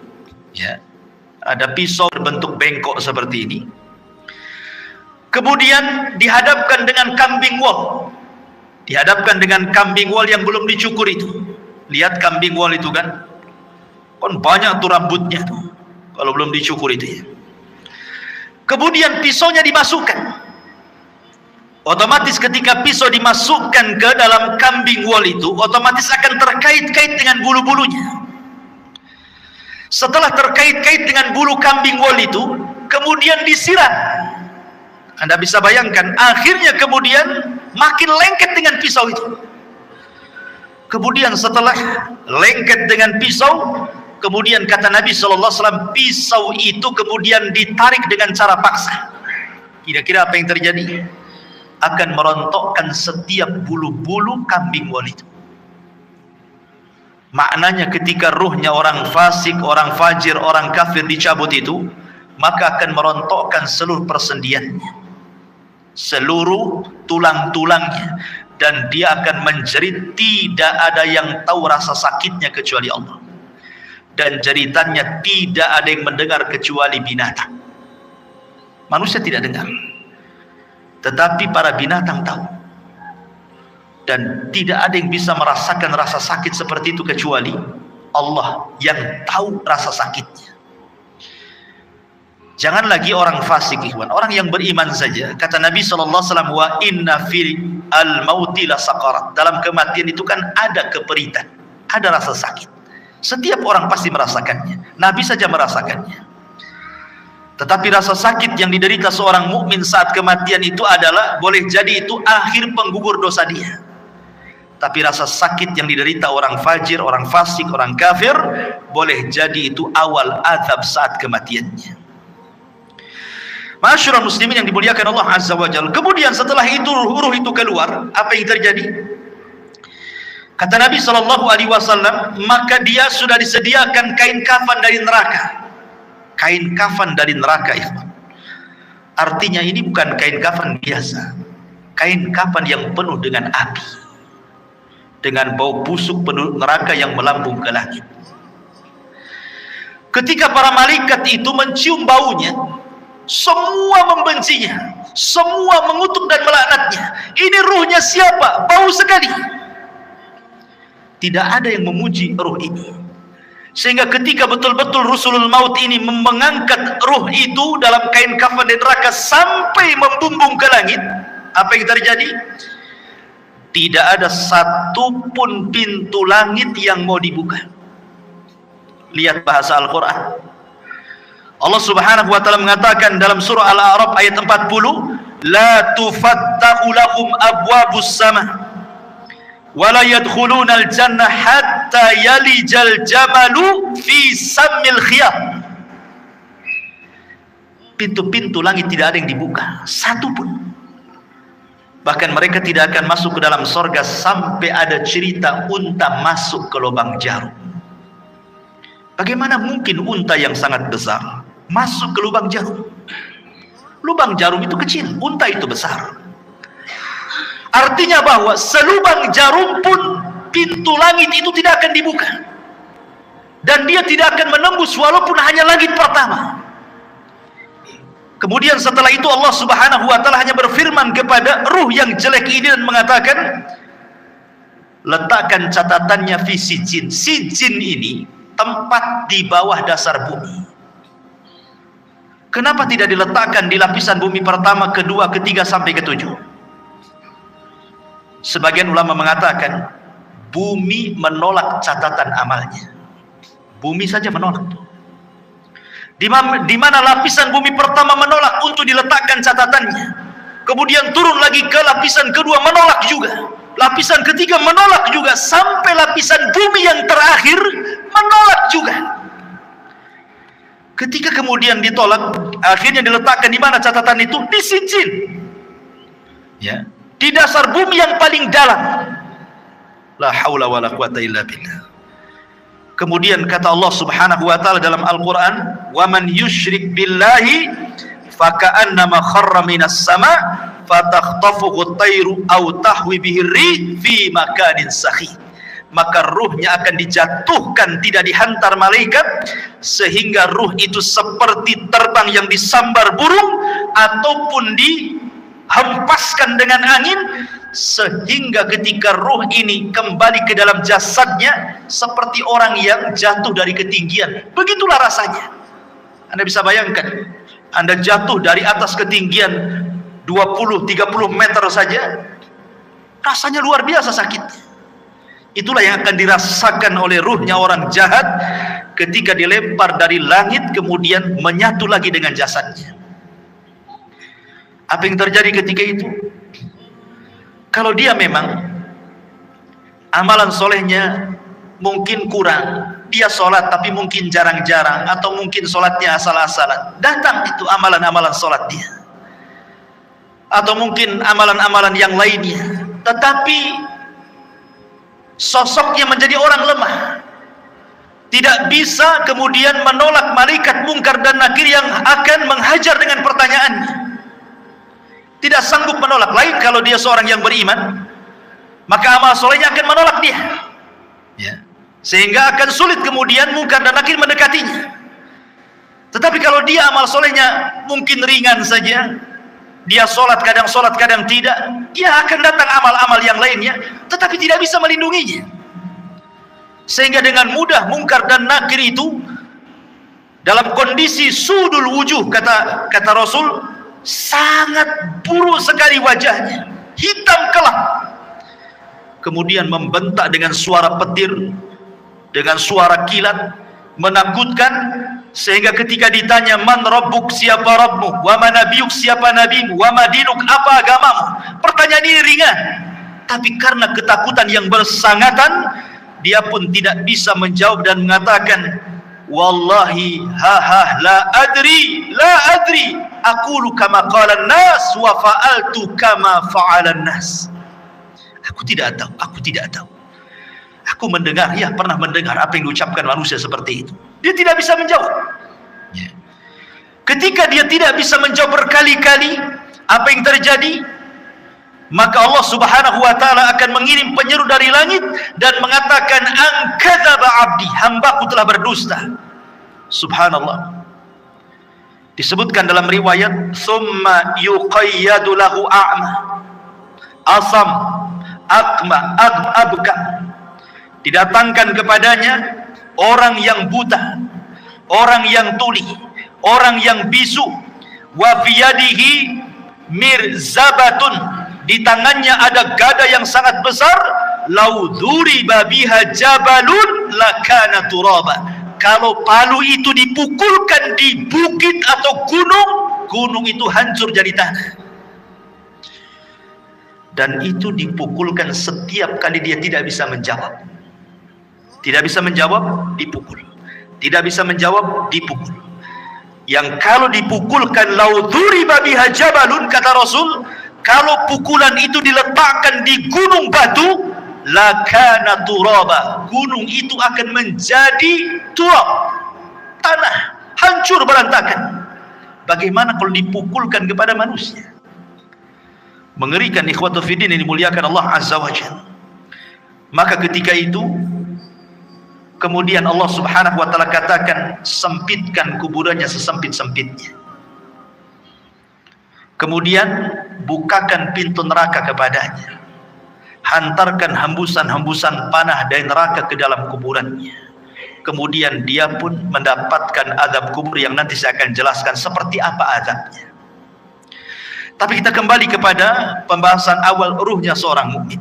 ya, ada pisau berbentuk bengkok seperti ini, kemudian dihadapkan dengan kambing wol, yang belum dicukur itu. Lihat kambing wol itu kan banyak tuh rambutnya tuh kalau belum dicukur itu ya. Kemudian pisaunya dimasukkan, otomatis ketika pisau dimasukkan ke dalam kambing wol itu, otomatis akan terkait-kait dengan bulu-bulunya. Setelah terkait-kait dengan bulu kambing wol itu, kemudian disiram. Anda bisa bayangkan, akhirnya kemudian makin lengket dengan pisau itu. Kemudian setelah lengket dengan pisau, kemudian kata Nabi SAW, pisau itu kemudian ditarik dengan cara paksa. Kira-kira apa yang terjadi? Akan merontokkan setiap bulu-bulu kambing wol itu. Maknanya ketika ruhnya orang fasik, orang fajir, orang kafir dicabut itu, maka akan merontokkan seluruh persendiannya, seluruh tulang-tulangnya, dan dia akan menjerit. Tidak ada yang tahu rasa sakitnya kecuali Allah, dan jeritannya tidak ada yang mendengar kecuali binatang. Manusia tidak dengar, tetapi para binatang tahu. Dan tidak ada yang bisa merasakan rasa sakit seperti itu kecuali Allah yang tahu rasa sakitnya. Jangan lagi orang fasik, ikhwan, orang yang beriman saja. Kata Nabi SAW, wa inna fil al-mauti la saqarat. Dalam kematian itu kan ada keperitan, ada rasa sakit. Setiap orang pasti merasakannya. Nabi saja merasakannya. Tetapi rasa sakit yang diderita seorang mukmin saat kematian itu adalah, boleh jadi itu akhir penggugur dosa dia. Tapi rasa sakit yang diderita orang fajir, orang fasik, orang kafir, boleh jadi itu awal azab saat kematiannya. Ma'asyiral muslimin yang dimuliakan Allah Azza wa Jalla. Kemudian setelah itu ruh itu keluar, apa yang terjadi? Kata Nabi SAW, maka dia sudah disediakan kain kafan dari neraka. Kain kafan dari neraka, ikhwan. Artinya ini bukan kain kafan biasa. Kain kafan yang penuh dengan api, dengan bau busuk penuh neraka yang melambung ke langit. Ketika para malaikat itu mencium baunya, semua membencinya, semua mengutuk dan melaknatnya. Ini ruhnya siapa? Bau sekali. Tidak ada yang memuji ruh ini. Sehingga ketika betul-betul Rasulul Maut ini mengangkat ruh itu dalam kain kafan di neraka sampai membumbung ke langit, apa yang terjadi? Tidak ada satupun pintu langit yang mau dibuka. Lihat bahasa Al-Quran. Allah Subhanahu wa ta'ala mengatakan dalam surah Al-A'raf ayat 40, la tufattahu lahum abwabus sama wa la yadkhuluna al-jannah hatta yalijal jamalu fi sammil khiyam. Pintu-pintu langit tidak ada yang dibuka, satupun. Bahkan mereka tidak akan masuk ke dalam sorga sampai ada cerita unta masuk ke lubang jarum. Bagaimana mungkin unta yang sangat besar masuk ke lubang jarum? Lubang jarum itu kecil, unta itu besar. Artinya bahwa selubang jarum pun pintu langit itu tidak akan dibuka. Dan dia tidak akan menembus walaupun hanya langit pertama. Kemudian setelah itu Allah Subhanahu wa ta'ala hanya berfirman kepada ruh yang jelek ini dan mengatakan, letakkan catatannya fi sijin. Sijin ini tempat di bawah dasar bumi. Kenapa tidak diletakkan di lapisan bumi pertama, kedua, ketiga sampai ketujuh? Sebagian ulama mengatakan bumi menolak catatan amalnya. Bumi saja menolak. Di mana lapisan bumi pertama menolak untuk diletakkan catatannya, kemudian turun lagi ke lapisan kedua menolak juga, lapisan ketiga menolak juga, sampai lapisan bumi yang terakhir menolak juga. Ketika kemudian ditolak, akhirnya diletakkan di mana catatan itu? Di sijin, ya, di dasar bumi yang paling dalam. La haula wala quwata illa billah. Kemudian kata Allah Subhanahu wa ta'ala dalam Al-Quran, wa man yushrik billahi faka'annama kharra minas sama fatakhtafuhu at-tayru aw tahwi bihi ar-rih fi makanin sahih. Maka ruhnya akan dijatuhkan, tidak dihantar malaikat, sehingga ruh itu seperti terbang yang disambar burung ataupun dihempaskan dengan angin, sehingga ketika ruh ini kembali ke dalam jasadnya seperti orang yang jatuh dari ketinggian. Begitulah rasanya. Anda bisa bayangkan, Anda jatuh dari atas ketinggian 20-30 meter saja, rasanya luar biasa sakitnya. Itulah yang akan dirasakan oleh ruhnya orang jahat ketika dilempar dari langit kemudian menyatu lagi dengan jasadnya. Apa yang terjadi ketika itu? Kalau dia memang amalan solehnya mungkin kurang, dia sholat tapi mungkin jarang-jarang, atau mungkin sholatnya asal-asalan, datang itu amalan-amalan sholat dia, atau mungkin amalan-amalan yang lainnya, tetapi sosoknya menjadi orang lemah, tidak bisa kemudian menolak malaikat mungkar dan nakir yang akan menghajar dengan pertanyaannya. Tidak sanggup menolak. Lain kalau dia seorang yang beriman, maka amal solehnya akan menolak dia, ya, sehingga akan sulit kemudian mungkar dan nakir mendekatinya. Tetapi kalau dia amal solehnya mungkin ringan saja, dia sholat kadang tidak, dia akan datang amal-amal yang lainnya, tetapi tidak bisa melindunginya. Sehingga dengan mudah mungkar dan nakir itu dalam kondisi sudul wujuh, kata Rasul, sangat buruk sekali wajahnya, hitam kelam. Kemudian membentak dengan suara petir, dengan suara kilat, menakutkan, sehingga ketika ditanya man rabbuk, siapa Rabbmu, wa ma nabiyuk, siapa nabimu, wa ma dinuk, apa agamamu, pertanyaan ini ringan, tapi karena ketakutan yang bersangatan, dia pun tidak bisa menjawab dan mengatakan, wallahi la adri aqulu kama qala an-nas wa fa'altu kama fa'ala an-nas. Aku tidak tahu. Aku mendengar, pernah mendengar apa yang diucapkan manusia seperti itu. Dia tidak bisa menjawab. Ketika dia tidak bisa menjawab berkali-kali, apa yang terjadi? Maka Allah Subhanahu wa ta'ala akan mengirim penyeru dari langit dan mengatakan, an kadzaba abdi, hambaku telah berdusta. Subhanallah. Disebutkan dalam riwayat, summa yuqayyadu lahu a'ma, asam, akma, abka. Didatangkan kepadanya orang yang buta, orang yang tuli, orang yang bisu, wa biyadihi mirzabatun, di tangannya ada gada yang sangat besar, lau dzuriba biha jabalun lakana turaba. Kalau palu itu dipukulkan di bukit atau gunung itu hancur jadi tanah. Dan itu dipukulkan setiap kali dia tidak bisa menjawab. Tidak bisa menjawab, dipukul. Tidak bisa menjawab, dipukul. Yang kalau dipukulkan lau dzuriba biha jabalun, kata Rasul, kalau pukulan itu diletakkan di gunung batu, lakana turaba, gunung itu akan menjadi turab, tanah, hancur berantakan. Bagaimana kalau dipukulkan kepada manusia? Mengerikan, ikhwatu fiddin yang dimuliakan Allah Azza wa Jalla. Maka ketika itu kemudian Allah Subhanahu wa ta'ala katakan, sempitkan kuburannya sesempit-sempitnya. Kemudian bukakan pintu neraka kepadanya, hantarkan hembusan-hembusan panah dari neraka ke dalam kuburannya. Kemudian dia pun mendapatkan azab kubur yang nanti saya akan jelaskan seperti apa azabnya. Tapi kita kembali kepada pembahasan awal, ruhnya seorang mukmin.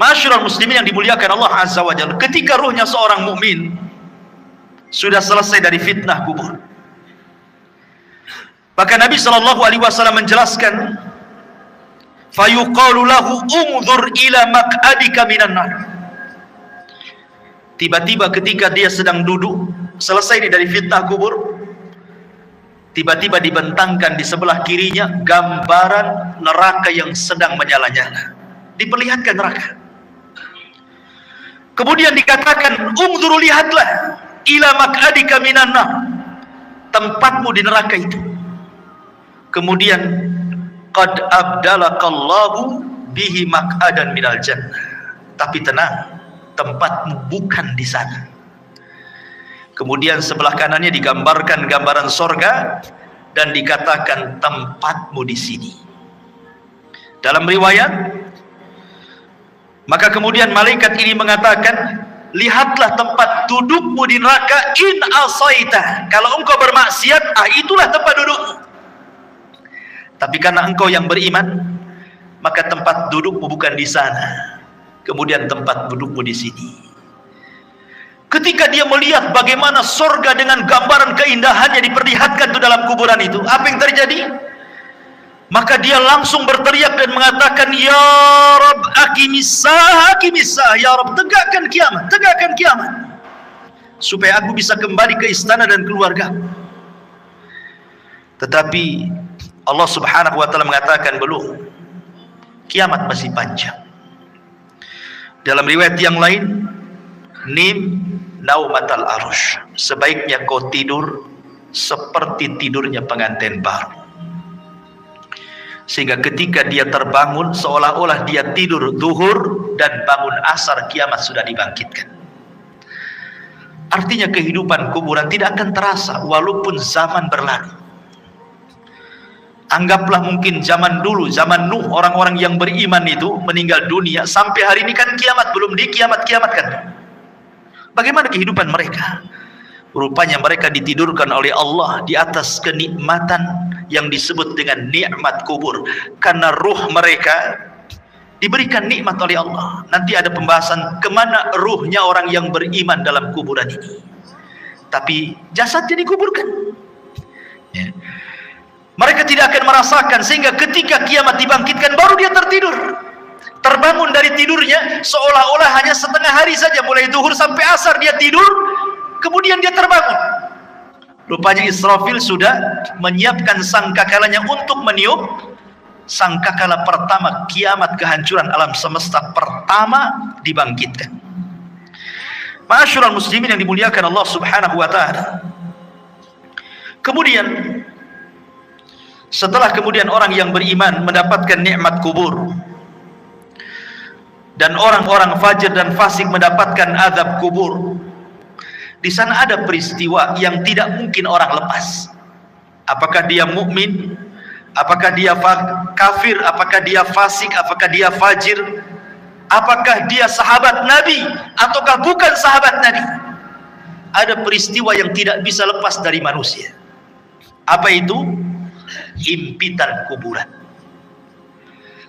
Ma'asyiral muslimin yang dimuliakan Allah Azza wa Jalla, ketika ruhnya seorang mukmin sudah selesai dari fitnah kubur, maka Nabi sallallahu alaihi wasallam menjelaskan, fayuqalu lahu unzur ila maq'adika minan nar. Tiba-tiba ketika dia sedang duduk selesai dari fitnah kubur, tiba-tiba dibentangkan di sebelah kirinya gambaran neraka yang sedang menyala-nyala, diperlihatkan neraka. Kemudian dikatakan, unzur, lihatlah, ila maq'adika minan nar, tempatmu di neraka itu. Kemudian qad abdalakallahu bihi maq'adan minal jannah, tapi tenang, tempatmu bukan di sana. Kemudian sebelah kanannya digambarkan gambaran sorga dan dikatakan tempatmu di sini. Dalam riwayat, maka kemudian malaikat ini mengatakan, lihatlah tempat dudukmu di neraka, in asaita, kalau engkau bermaksiat, itulah tempat dudukmu. Tapi karena engkau yang beriman, maka tempat dudukmu bukan di sana. Kemudian tempat dudukmu di sini. Ketika dia melihat bagaimana sorga dengan gambaran keindahannya diperlihatkan itu dalam kuburan itu, apa yang terjadi? Maka dia langsung berteriak dan mengatakan, ya Rabb, akimisah, ya Rabb, tegakkan kiamat, supaya aku bisa kembali ke istana dan keluarga. Tetapi Allah Subhanahu wa ta'ala mengatakan, belum, kiamat masih panjang. Dalam riwayat yang lain, nim naumatal arush, sebaiknya kau tidur seperti tidurnya pengantin baru, sehingga ketika dia terbangun seolah-olah dia tidur zuhur dan bangun asar, kiamat sudah dibangkitkan. Artinya kehidupan kuburan tidak akan terasa walaupun zaman berlalu. Anggaplah mungkin zaman dulu, zaman Nuh, orang-orang yang beriman itu meninggal dunia, sampai hari ini kan kiamat belum dikiamat-kiamatkan. Bagaimana kehidupan mereka? Rupanya mereka ditidurkan oleh Allah di atas kenikmatan yang disebut dengan nikmat kubur, karena ruh mereka diberikan nikmat oleh Allah. Nanti ada pembahasan kemana ruhnya orang yang beriman dalam kuburan ini. Tapi jasadnya dikuburkan. Ya. Mereka tidak akan merasakan, sehingga ketika kiamat dibangkitkan baru dia tertidur. Terbangun dari tidurnya seolah-olah hanya setengah hari saja, mulai zuhur sampai asar dia tidur, kemudian dia terbangun. Rupanya Israfil sudah menyiapkan sangkakalanya untuk meniup sangkakala pertama kiamat, kehancuran alam semesta pertama dibangkitkan. Ma'asyiral muslimin yang dimuliakan Allah Subhanahu wa taala. Kemudian setelah orang yang beriman mendapatkan nikmat kubur, dan orang-orang fajir dan fasik mendapatkan azab kubur, di sana ada peristiwa yang tidak mungkin orang lepas. Apakah dia mukmin, apakah dia kafir, apakah dia fasik, apakah dia fajir, apakah dia sahabat Nabi ataukah bukan sahabat Nabi, ada peristiwa yang tidak bisa lepas dari manusia. Apa itu? Himpitan kuburan.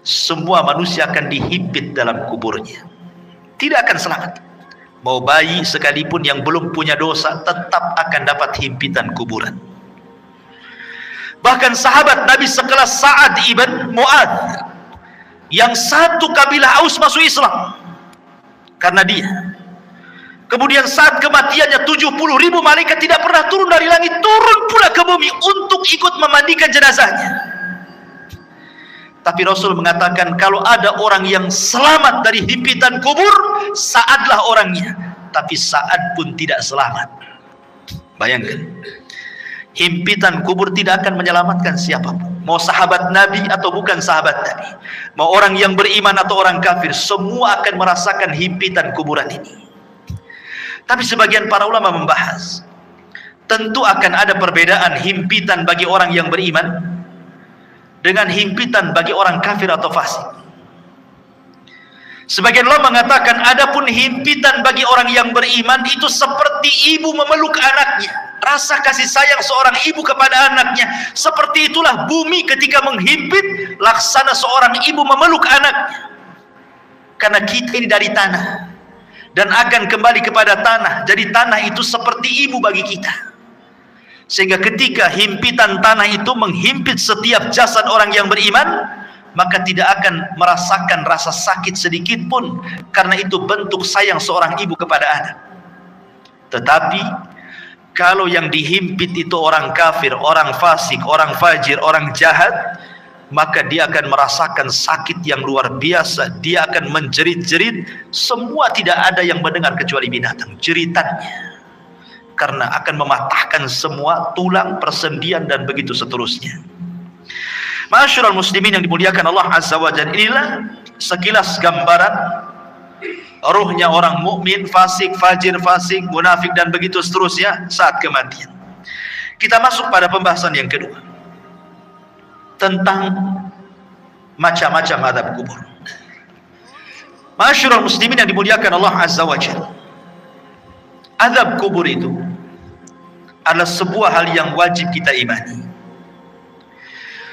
Semua manusia akan dihimpit dalam kuburnya, tidak akan selamat. Mau bayi sekalipun yang belum punya dosa tetap akan dapat himpitan kuburan. Bahkan sahabat Nabi sekelas Sa'ad ibn Mu'adz, yang satu kabilah Aus masuk Islam karena dia. Kemudian saat kematiannya 70.000 malaikat tidak pernah turun dari langit, turun pula ke bumi untuk ikut memandikan jenazahnya. Tapi Rasul mengatakan, kalau ada orang yang selamat dari himpitan kubur, Sa'adlah orangnya. Tapi Sa'ad pun tidak selamat. Bayangkan, himpitan kubur tidak akan menyelamatkan siapapun, mau sahabat Nabi atau bukan sahabat Nabi, mau orang yang beriman atau orang kafir, semua akan merasakan himpitan kuburan ini. Tapi sebagian para ulama membahas, tentu akan ada perbedaan himpitan bagi orang yang beriman dengan himpitan bagi orang kafir atau fasik. Sebagian ulama mengatakan, adapun himpitan bagi orang yang beriman itu seperti ibu memeluk anaknya. Rasa kasih sayang seorang ibu kepada anaknya, seperti itulah bumi ketika menghimpit, laksana seorang ibu memeluk anaknya. Karena kita ini dari tanah dan akan kembali kepada tanah, jadi tanah itu seperti ibu bagi kita. Sehingga ketika himpitan tanah itu menghimpit setiap jasad orang yang beriman, maka tidak akan merasakan rasa sakit sedikit pun, karena itu bentuk sayang seorang ibu kepada anak. Tetapi kalau yang dihimpit itu orang kafir, orang fasik, orang fajir, orang jahat, maka dia akan merasakan sakit yang luar biasa. Dia akan menjerit-jerit, semua tidak ada yang mendengar kecuali binatang jeritannya, karena akan mematahkan semua tulang, persendian dan begitu seterusnya. Ma'asyiral muslimin yang dimuliakan Allah Azza wa Jalla, inilah sekilas gambaran ruhnya orang mukmin, fasik, fajir, fasik, munafik dan begitu seterusnya saat kematian. Kita masuk pada pembahasan yang kedua, tentang macam-macam azab kubur. Ma'asyiral muslimin yang dimuliakan Allah Azza wa Jalla, azab kubur itu adalah sebuah hal yang wajib kita imani.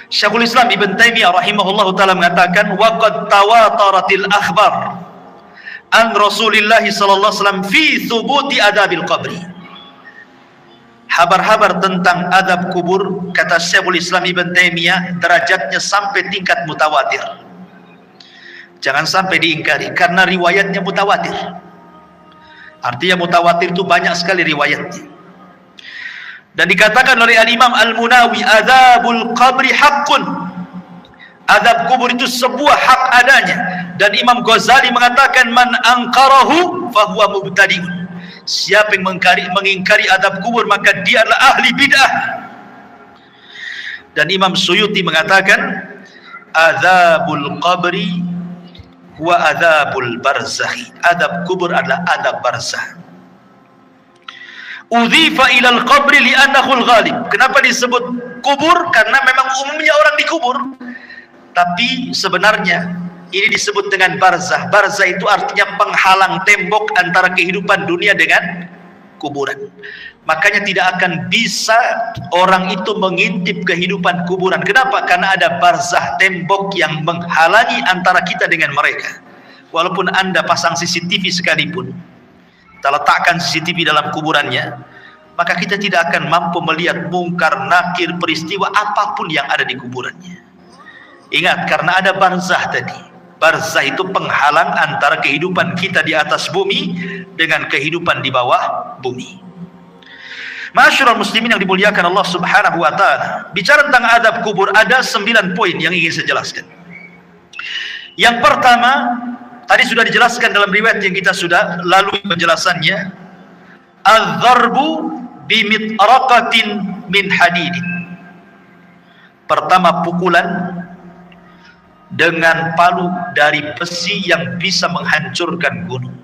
Syekhul Islam Ibn Taimiyah rahimahullahu ta'ala mengatakan, waqad tawataratil akhbar an Rasulillah sallallahu alaihi wasallam fi thubuti adabil qabri. Habar-habar tentang adab kubur, kata Syekhul Islam Ibn Taimiyah, derajatnya sampai tingkat mutawatir. Jangan sampai diingkari, karena riwayatnya mutawatir. Artinya mutawatir itu banyak sekali riwayatnya. Dan dikatakan oleh Al-Imam Al-Munawi, adzabul qabri haqqun. Azab kubur itu sebuah hak adanya. Dan Imam Ghazali mengatakan, man angkarahu fahuwa mubtadi'un. Siapa yang mengingkari azab kubur, maka dia adalah ahli bid'ah. Dan Imam Suyuti mengatakan, adzabul qabri huwa adzabul barzakhi. Azab kubur adalah azab barzakh. Udhifa ilal qabri li'annahu al-ghalib. Kenapa disebut kubur? Karena memang umumnya orang dikubur. Tapi sebenarnya ini disebut dengan barzah. Barzah itu artinya penghalang tembok antara kehidupan dunia dengan kuburan. Makanya tidak akan bisa orang itu mengintip kehidupan kuburan. Kenapa? Karena ada barzah, tembok yang menghalangi antara kita dengan mereka. Walaupun Anda pasang CCTV sekalipun, kita letakkan CCTV dalam kuburannya, maka kita tidak akan mampu melihat mungkar, nakir, peristiwa apapun yang ada di kuburannya. Ingat, karena ada barzah tadi. Barzah itu penghalang antara kehidupan kita di atas bumi dengan kehidupan di bawah bumi. Ma'asyiral muslimin yang dimuliakan Allah Subhanahu wa taala. Bicara tentang adab kubur, ada 9 poin yang ingin saya jelaskan. Yang pertama, tadi sudah dijelaskan dalam riwayat yang kita sudah lalui penjelasannya. Az-zarbu bimitraqatin min hadidin. Pertama, pukulan dengan palu dari besi yang bisa menghancurkan gunung.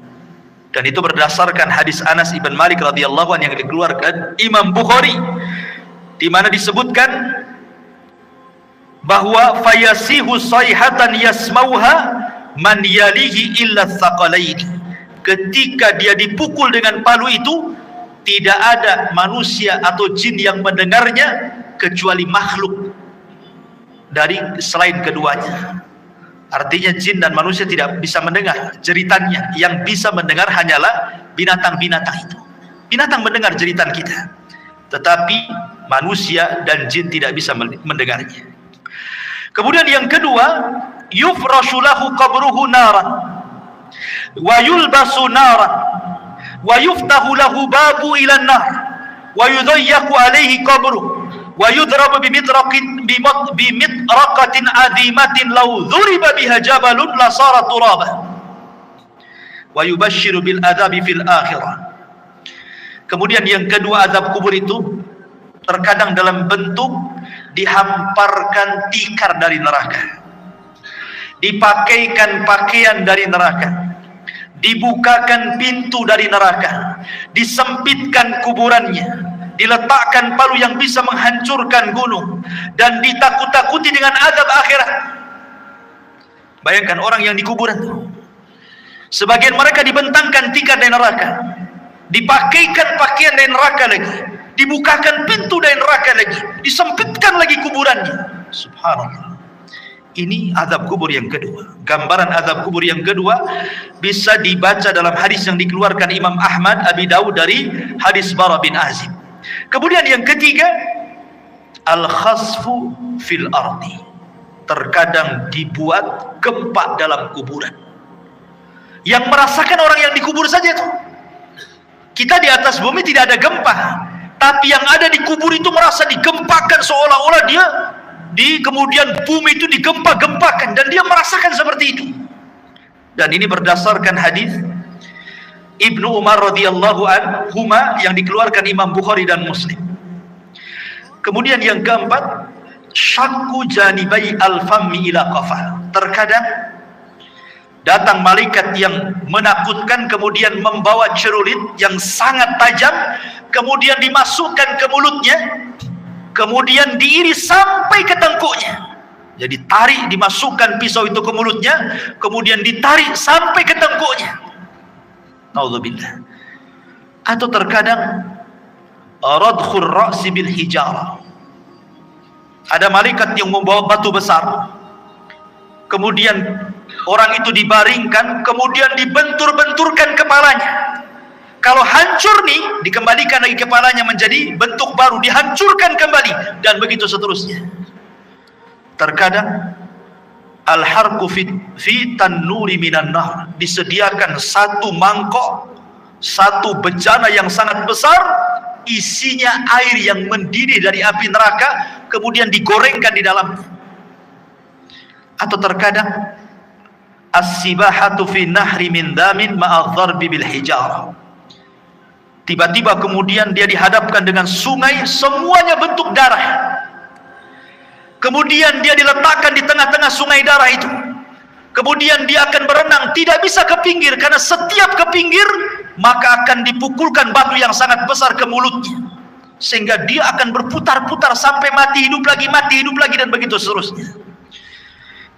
Dan itu berdasarkan hadis Anas ibn Malik radhiyallahu anhu yang dikeluarkan Imam Bukhari, di mana disebutkan bahwa fayasihu sayhatan yasmauha man yalihi illa tsaqalaini. Ketika dia dipukul dengan palu itu, tidak ada manusia atau jin yang mendengarnya kecuali makhluk dari selain keduanya. Artinya jin dan manusia tidak bisa mendengar jeritannya. Yang bisa mendengar hanyalah binatang-binatang itu. Binatang mendengar jeritan kita, tetapi manusia dan jin tidak bisa mendengarnya. Kemudian yang kedua, yufrashu lahu qabruhu naran wa yulbasu naran wa yuftahu lahu babu ila nar wa yudayyaku alaihi qabruhu wa yudrabu bimitraqatin azimatin law dhuriba biha jabalun la sara turaba wa yubashshiru bil adzabi fil akhirah. Kemudian yang kedua, azab kubur itu terkadang dalam bentuk dihamparkan tikar dari neraka, dipakaikan pakaian dari neraka, dibukakan pintu dari neraka, disempitkan kuburannya, diletakkan palu yang bisa menghancurkan gunung, dan ditakut-takuti dengan azab akhirat. Bayangkan orang yang di kuburan, sebagian mereka dibentangkan tikar dari neraka, dipakaikan pakaian dari neraka lagi, dibukakan pintu dari neraka lagi, disempitkan lagi kuburannya. Subhanallah. Ini azab kubur yang kedua. Gambaran azab kubur yang kedua bisa dibaca dalam hadis yang dikeluarkan Imam Ahmad, Abi Dawud dari hadis Bara bin Azib. Kemudian yang ketiga, al-khasfu fil ardi. Terkadang dibuat gempa dalam kuburan. Yang merasakan orang yang dikubur saja itu. Kita di atas bumi tidak ada gempa, tapi yang ada di kubur itu merasa digempakan, seolah-olah dia kemudian bumi itu digempa-gempakan, dan dia merasakan seperti itu. Dan ini berdasarkan hadis Ibnu Umar radhiyallahu anhuma yang dikeluarkan Imam Bukhari dan Muslim. Kemudian yang keempat, syakku janibai al-fammi ila qafa. Terkadang datang malaikat yang menakutkan, kemudian membawa cerulit yang sangat tajam, kemudian dimasukkan ke mulutnya, kemudian diiris sampai ke tengkuknya. Jadi tarik, dimasukkan pisau itu ke mulutnya, kemudian ditarik sampai ke tengkuknya. Naudzubillah. Atau terkadang radkhur ra'si bil hijarah. Ada malaikat yang membawa batu besar, kemudian orang itu dibaringkan, kemudian dibentur-benturkan kepalanya. Kalau hancur nih, dikembalikan lagi kepalanya menjadi bentuk baru, dihancurkan kembali, dan begitu seterusnya. Terkadang al-harqu fi tannuri minan nar, disediakan satu mangkok, satu bejana yang sangat besar, isinya air yang mendidih dari api neraka, kemudian digorengkan di dalamnya. Atau terkadang as-sibahatu fi nahri min damin ma'adh-dharbi bil hijarah. Tiba-tiba kemudian dia dihadapkan dengan sungai, semuanya bentuk darah. Kemudian dia diletakkan di tengah-tengah sungai darah itu. Kemudian dia akan berenang, tidak bisa ke pinggir, karena setiap ke pinggir maka akan dipukulkan batu yang sangat besar ke mulutnya, sehingga dia akan berputar-putar sampai mati hidup lagi, dan begitu seterusnya.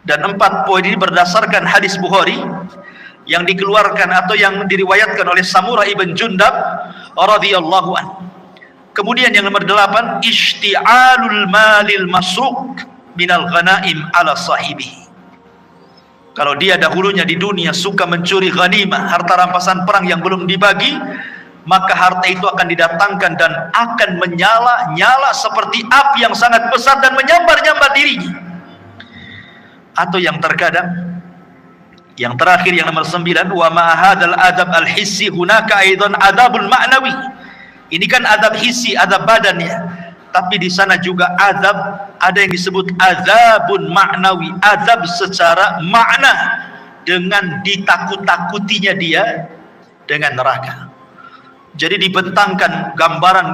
Dan 4 poin ini berdasarkan hadis Bukhari yang dikeluarkan atau yang diriwayatkan oleh Samurah ibn Jundab radhiyallahu anhu. Kemudian yang nomor 8, ishti'alul malil masruq minal ghanaim ala sahibi. Kalau dia dahulunya di dunia suka mencuri ghanimah, harta rampasan perang yang belum dibagi, maka harta itu akan didatangkan dan akan menyala-nyala seperti api yang sangat besar dan menyambar-nyambar dirinya. Atau yang terkadang, yang terakhir yang nomor 9, wa ma hadzal adab al-hissi hunaka aidan adabul ma'nawi. Ini kan adab hissi, adab badannya. Tapi di sana juga azab, ada yang disebut azabun ma'nawi, azab secara makna, dengan ditakut-takutinya dia dengan neraka. Jadi dibentangkan gambaran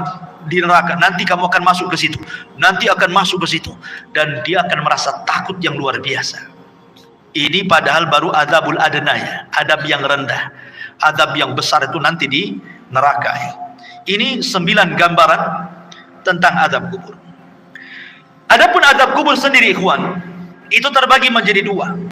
di neraka, nanti kamu akan masuk ke situ, nanti akan masuk ke situ, dan dia akan merasa takut yang luar biasa. Ini padahal baru azabul adnaya, adab yang rendah. Azab yang besar itu nanti di neraka. Ini 9 gambaran tentang azab kubur. Adapun azab kubur sendiri, ikhwan, itu terbagi menjadi 2.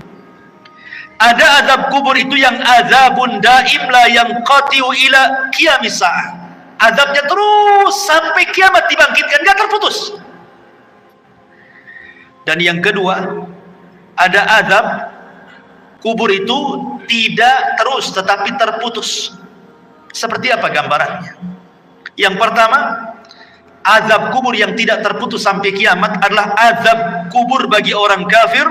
Ada azab kubur itu yang azabun daim la yanqati'u ila qiyamis sa'ah. Azabnya terus sampai kiamat dibangkitkan, enggak terputus. Dan yang kedua, ada azab kubur itu tidak terus tetapi terputus. Seperti apa gambarannya? Yang pertama, azab kubur yang tidak terputus sampai kiamat adalah azab kubur bagi orang kafir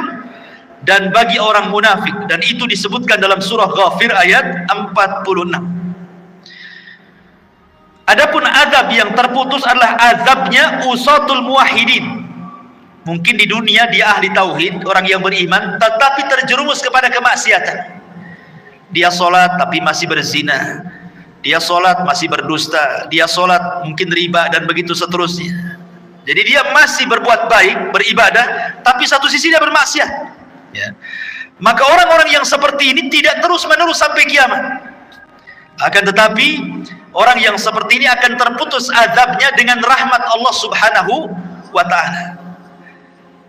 dan bagi orang munafik, dan itu disebutkan dalam surah Ghafir ayat 46. Adapun azab yang terputus adalah azabnya usatul muwahhidin. Mungkin di dunia dia ahli tauhid, orang yang beriman, tetapi terjerumus kepada kemaksiatan. Dia sholat tapi masih berzina, dia sholat masih berdusta, dia sholat mungkin riba, dan begitu seterusnya. Jadi dia masih berbuat baik, beribadah, tapi satu sisi dia bermaksiat, ya. Maka orang-orang yang seperti ini tidak terus-menerus sampai kiamat. Akan tetapi orang yang seperti ini akan terputus azabnya dengan rahmat Allah Subhanahu wa ta'ala.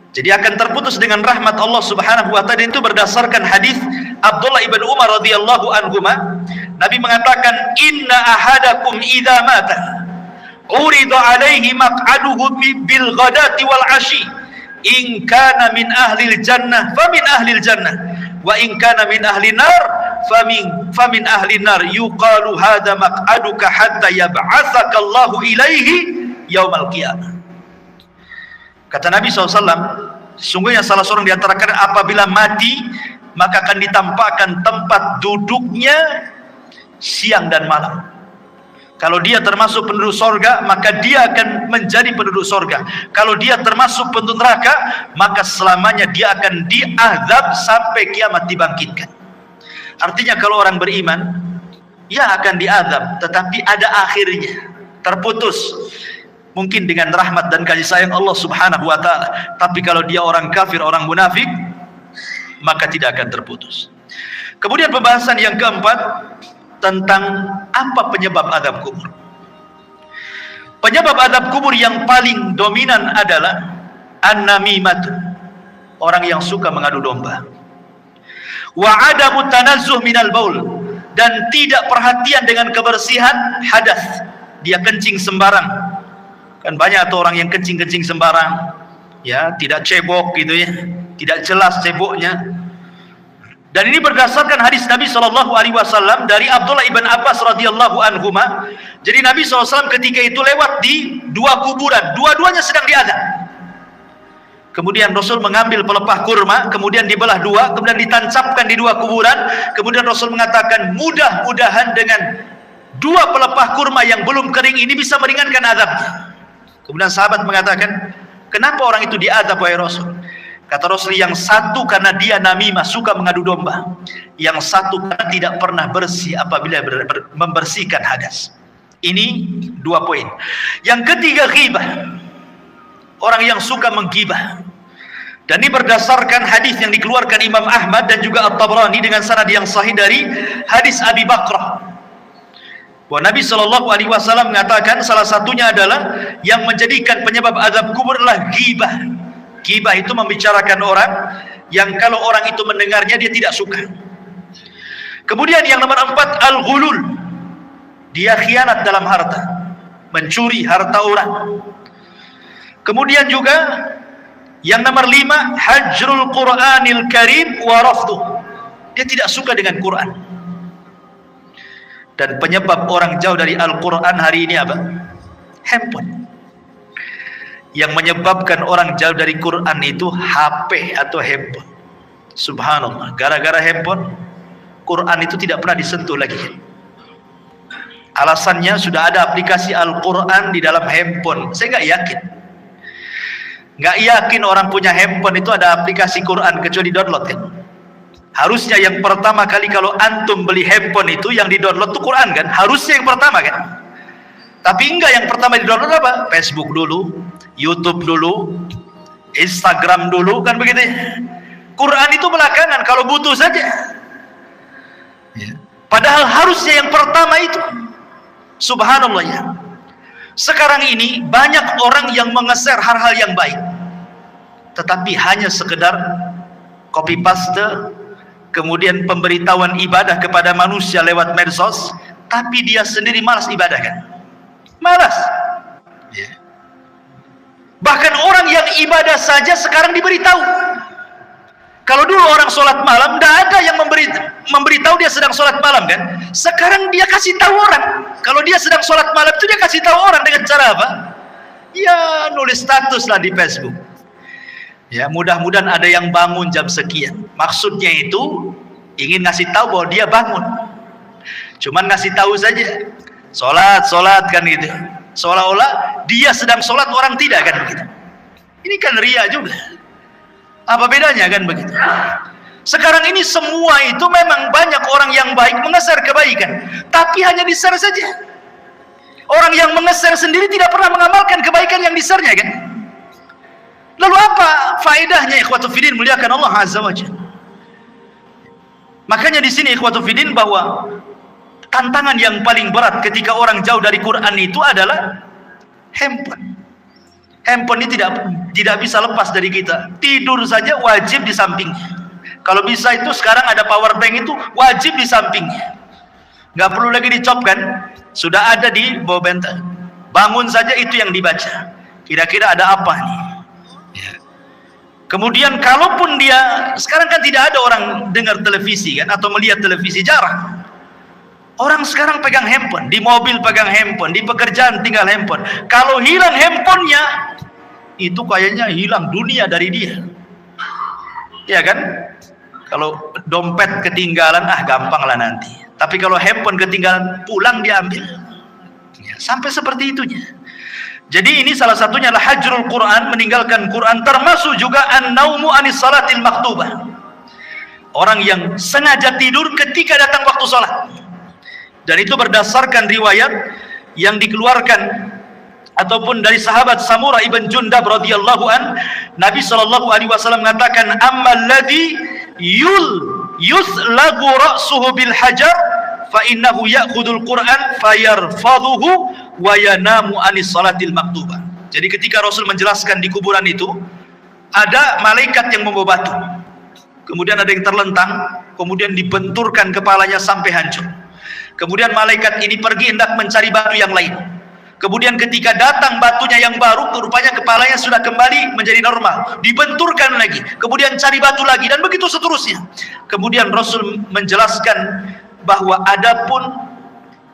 Jadi akan terputus dengan rahmat Allah Subhanahu wa ta'ala. Itu berdasarkan hadis Abdullah ibn Umar radhiyallahu anhuma. Nabi mengatakan, inna ahadakum idza mata urida alaihi maq'aduhu bil ghadati wal ashi, in kana min ahlil jannah famin ahlil jannah, wa in kana min ahli nar famin ahli nar, yuqalu hadza maq'aduka hatta yab'atsaka Allahu ilaihi yaumal qiyamah. Kata Nabi SAW, sesungguhnya salah seorang di antara kalian apabila mati, maka akan ditampakkan tempat duduknya siang dan malam. Kalau dia termasuk penduduk sorga, maka dia akan menjadi penduduk sorga. Kalau dia termasuk penduduk neraka, maka selamanya dia akan diazab sampai kiamat dibangkitkan. Artinya kalau orang beriman, ya akan diazab, tetapi ada akhirnya, terputus. Mungkin dengan rahmat dan kasih sayang Allah Subhanahu wa ta'ala. Tapi kalau dia orang kafir, orang munafik, maka tidak akan terputus. Kemudian pembahasan yang keempat tentang apa penyebab azab kubur. Penyebab azab kubur yang paling dominan adalah an-namimat, orang yang suka mengadu domba. Wa adamu tanazzuh minal baul, dan tidak perhatian dengan kebersihan hadas. Dia kencing sembarang. Kan banyak tuh orang yang kencing-kencing sembarang, ya, tidak cebok gitu ya, tidak jelas ceboknya. Dan ini berdasarkan hadis Nabi SAW dari Abdullah ibn Abbas radhiyallahu anhuma. Jadi Nabi SAW ketika itu lewat di 2 kuburan, dua-duanya sedang diazab. Kemudian Rasul mengambil pelepah kurma, kemudian dibelah 2, kemudian ditancapkan di 2 kuburan. Kemudian Rasul mengatakan, mudah-mudahan dengan 2 pelepah kurma yang belum kering ini bisa meringankan azabnya. Kemudian sahabat mengatakan, kenapa orang itu diazab wahai Rasul? Kata Rasul, yang satu karena dia namimah, suka mengadu domba. Yang satu karena tidak pernah bersih apabila membersihkan hadas. Ini 2 poin. Yang ketiga, ghibah. Orang yang suka menggibah. Dan ini berdasarkan hadis yang dikeluarkan Imam Ahmad dan juga At-Tabrani dengan sanad yang sahih dari hadis Abi Bakrah. Bahwa Nabi SAW mengatakan salah satunya adalah yang menjadikan penyebab azab kubur adalah ghibah. Ghibah itu membicarakan orang yang kalau orang itu mendengarnya dia tidak suka. Kemudian yang nomor 4, al-ghulul. Dia khianat dalam harta, mencuri harta orang. Kemudian juga yang nomor 5, hajrul Qur'anil Karim wa rafduh. Dia tidak suka dengan Quran. Dan penyebab orang jauh dari Al-Quran hari ini apa? Handphone. Yang menyebabkan orang jauh dari Quran itu HP atau handphone. Subhanallah, gara-gara handphone Quran itu tidak pernah disentuh lagi. Alasannya sudah ada aplikasi Al-Quran di dalam handphone. Saya nggak yakin orang punya handphone itu ada aplikasi Quran kecuali download kan. Harusnya yang pertama kali kalau antum beli handphone itu yang di-download itu Quran kan? Harusnya yang pertama kan? Tapi enggak, yang pertama di-download apa? Facebook dulu, YouTube dulu, Instagram dulu, kan begitu ya? Quran itu belakangan kalau butuh saja. Padahal harusnya yang pertama itu. Subhanallah ya. Sekarang ini banyak orang yang mengeser hal-hal yang baik. Tetapi hanya sekedar copy paste, kemudian pemberitahuan ibadah kepada manusia lewat medsos, tapi dia sendiri malas ibadah kan? Malas. Bahkan orang yang ibadah saja sekarang diberitahu. Kalau dulu orang sholat malam, tidak ada yang memberitahu dia sedang sholat malam kan? Sekarang dia kasih tahu orang. Kalau dia sedang sholat malam itu dia kasih tahu orang dengan cara apa? Ya nulis status lah di Facebook. Ya mudah-mudahan ada yang bangun jam sekian. Maksudnya itu ingin ngasih tahu bahwa dia bangun. Cuman ngasih tahu saja. Sholat kan gitu. Seolah-olah dia sedang sholat, orang tidak kan begitu. Ini kan ria juga. Apa bedanya kan begitu? Sekarang ini semua itu memang banyak orang yang baik mengeser kebaikan, tapi hanya di-share saja. Orang yang mengeser sendiri tidak pernah mengamalkan kebaikan yang di-share-nya kan? Lalu apa faedahnya ikhwatu fiddin muliakan Allah Azza wa Jalla? Makanya di sini ikhwatu fiddin bahwa tantangan yang paling berat ketika orang jauh dari Quran itu adalah handphone. Handphone ini tidak bisa lepas dari kita. Tidur saja wajib di sampingnya. Kalau bisa itu sekarang ada power bank itu wajib di sampingnya. Nggak perlu lagi dicop kan? Sudah ada di bawah bantal. Bangun saja itu yang dibaca. Kira-kira ada apa nih? Ya. Kemudian kalaupun dia sekarang kan tidak ada orang dengar televisi kan atau melihat televisi, jarang. Orang sekarang pegang handphone, di mobil pegang handphone, di pekerjaan tinggal handphone. Kalau hilang handphonenya, itu kayaknya hilang dunia dari dia. Ya kan? Kalau dompet ketinggalan, gampang lah nanti. Tapi kalau handphone ketinggalan, pulang diambil. Ya, sampai seperti itunya. Jadi ini salah satunya adalah hajrul Quran, meninggalkan Quran, termasuk juga an-naumu anis salatil maktubah. Orang yang sengaja tidur ketika datang waktu salat. Dan itu berdasarkan riwayat yang dikeluarkan ataupun dari sahabat Samurah ibn Jundab radhiyallahu an, Nabi SAW mengatakan ammal ladzi yuslagu ra'suhu bil hajar fa innahu ya'khudul Qur'an fayarfadhuhu wa yanamu anis salatil maktubah. Jadi ketika Rasul menjelaskan di kuburan itu ada malaikat yang membawa batu, kemudian ada yang terlentang, kemudian dibenturkan kepalanya sampai hancur. Kemudian malaikat ini pergi hendak mencari batu yang lain. Kemudian ketika datang batunya yang baru, rupanya kepalanya sudah kembali menjadi normal. Dibenturkan lagi, kemudian cari batu lagi, dan begitu seterusnya. Kemudian Rasul menjelaskan bahwa adapun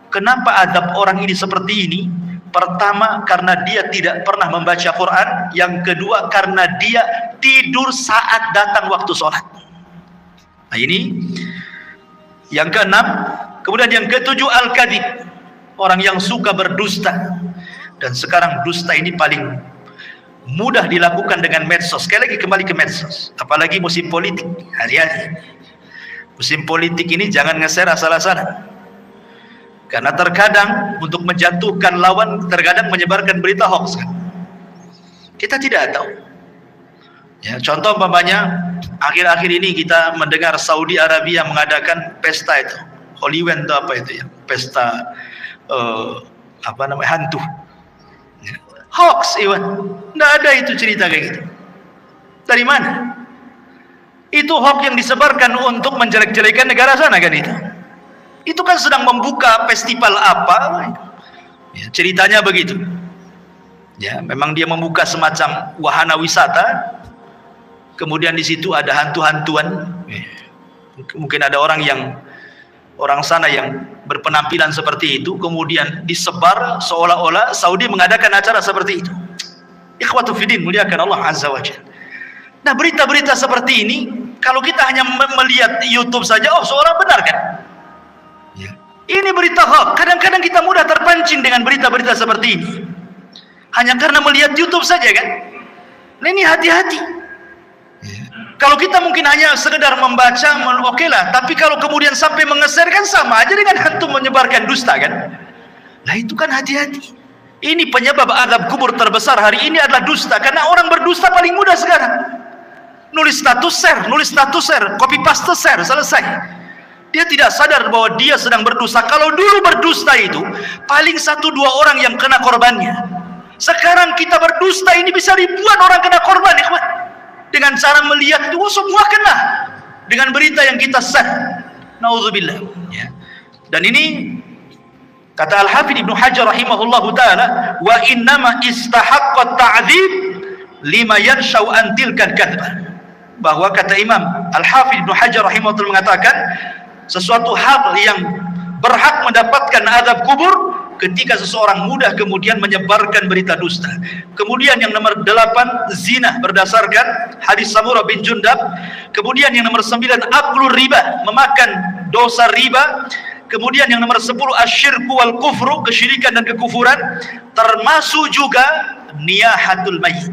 kenapa adab orang ini seperti ini, pertama karena dia tidak pernah membaca Quran, yang kedua karena dia tidur saat datang waktu sholat. Nah ini yang keenam. Kemudian yang ketujuh al-kadhib, orang yang suka berdusta. Dan sekarang dusta ini paling mudah dilakukan dengan medsos. Sekali lagi kembali ke medsos, apalagi musim politik hari-hari. Musim politik ini jangan nge-share asal-asalan, karena terkadang untuk menjatuhkan lawan, terkadang menyebarkan berita hoax kan? Kita tidak tahu ya. Contoh umpamanya akhir-akhir ini kita mendengar Saudi Arabia mengadakan pesta itu Hollywood atau apa itu ya, pesta hantu. Hoax, Iwan. Nggak ada itu cerita kayak gitu. Dari mana? Itu hoax yang disebarkan untuk menjelek-jelekan negara sana kan itu. Itu kan sedang membuka festival apa? Ya, ceritanya begitu. Ya, memang dia membuka semacam wahana wisata. Kemudian di situ ada hantu-hantuan. Mungkin ada orang sana yang berpenampilan seperti itu, kemudian disebar seolah-olah Saudi mengadakan acara seperti itu. Ikhwatu fiddin, muliakan Allah Azza wa Jalla. Nah, berita-berita seperti ini kalau kita hanya melihat YouTube saja, oh seolah benar kan? Ya. Ini berita hoax. Kadang-kadang kita mudah terpancing dengan berita-berita seperti ini. Hanya karena melihat YouTube saja kan? Nah, ini hati-hati. Kalau kita mungkin hanya sekedar membaca, oke lah. Tapi kalau kemudian sampai mengeser kan sama aja dengan hantu menyebarkan dusta kan? Nah itu kan hati-hati. Ini penyebab azab kubur terbesar hari ini adalah dusta. Karena orang berdusta paling mudah sekarang. Nulis status share, copy paste share, selesai. Dia tidak sadar bahwa dia sedang berdusta. Kalau dulu berdusta itu paling 1-2 orang yang kena korbannya. Sekarang kita berdusta ini bisa ribuan orang kena korban, ikhwan. Dengan cara melihat itu semua kena dengan berita yang kita share. Nauzubillah. Ya. Dan ini kata Al-Hafidz Ibnu Hajar rahimahullahu taala, wa innama istahaqqat ta'dzib lima yanshau an tilkal kadzbah. Bahwa kata Imam Al-Hafidz Ibnu Hajar rahimahullah mengatakan sesuatu hal yang berhak mendapatkan azab kubur ketika seseorang mudah kemudian menyebarkan berita dusta. Kemudian yang nomor 8 zina berdasarkan hadis Samurah bin Jundab. Kemudian yang nomor 9 aklur riba, memakan dosa riba. Kemudian yang nomor 10 asyirku wal kufru, kesyirikan dan kekufuran. Termasuk juga niyahatul mayit.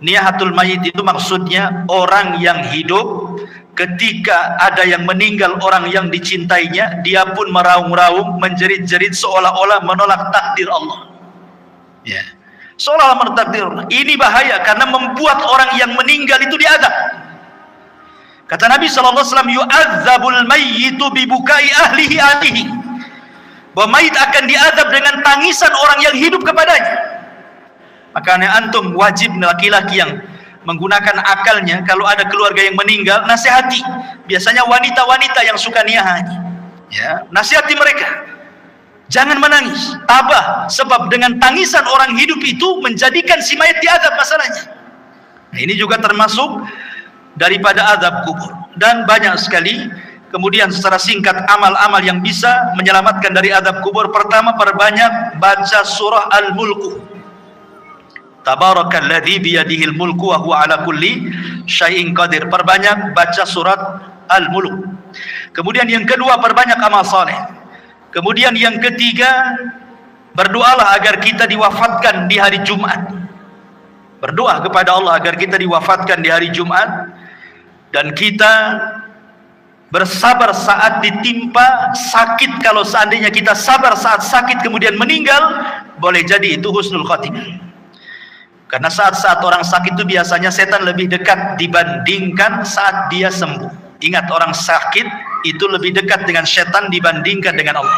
Niyahatul mayit itu maksudnya orang yang hidup ketika ada yang meninggal orang yang dicintainya, dia pun meraung-raung, menjerit-jerit seolah-olah menolak takdir Allah. Ya, seolah-olah menolak takdir Allah. Ini bahaya karena membuat orang yang meninggal itu diazab. Kata Nabi SAW, yu'adzabul mayyitu bibukai ahlihi alihi. Bahwa mayit akan diazab dengan tangisan orang yang hidup kepadanya. Makanya antum wajib laki-laki yang menggunakan akalnya, kalau ada keluarga yang meninggal, nasihati. Biasanya wanita-wanita yang suka niyahannya, ya, nasihati mereka. Jangan menangis, tabah, sebab dengan tangisan orang hidup itu menjadikan si mayat diazab masalahnya. Nah, ini juga termasuk daripada azab kubur. Dan banyak sekali. Kemudian secara singkat amal-amal yang bisa menyelamatkan dari azab kubur. Pertama, perbanyak baca surah Al-Mulku. Tabarakalladzi biyadihil mulku wa huwa ala kulli syai'in qadir. Perbanyak baca surat Al-Mulk. Kemudian yang kedua, perbanyak amal saleh. Kemudian yang ketiga, berdoalah agar kita diwafatkan di hari Jumat. Berdoa kepada Allah agar kita diwafatkan di hari Jumat dan kita bersabar saat ditimpa sakit. Kalau seandainya kita sabar saat sakit kemudian meninggal, boleh jadi itu husnul khatimah. Karena saat-saat orang sakit itu biasanya setan lebih dekat dibandingkan saat dia sembuh. Ingat, orang sakit itu lebih dekat dengan setan dibandingkan dengan Allah.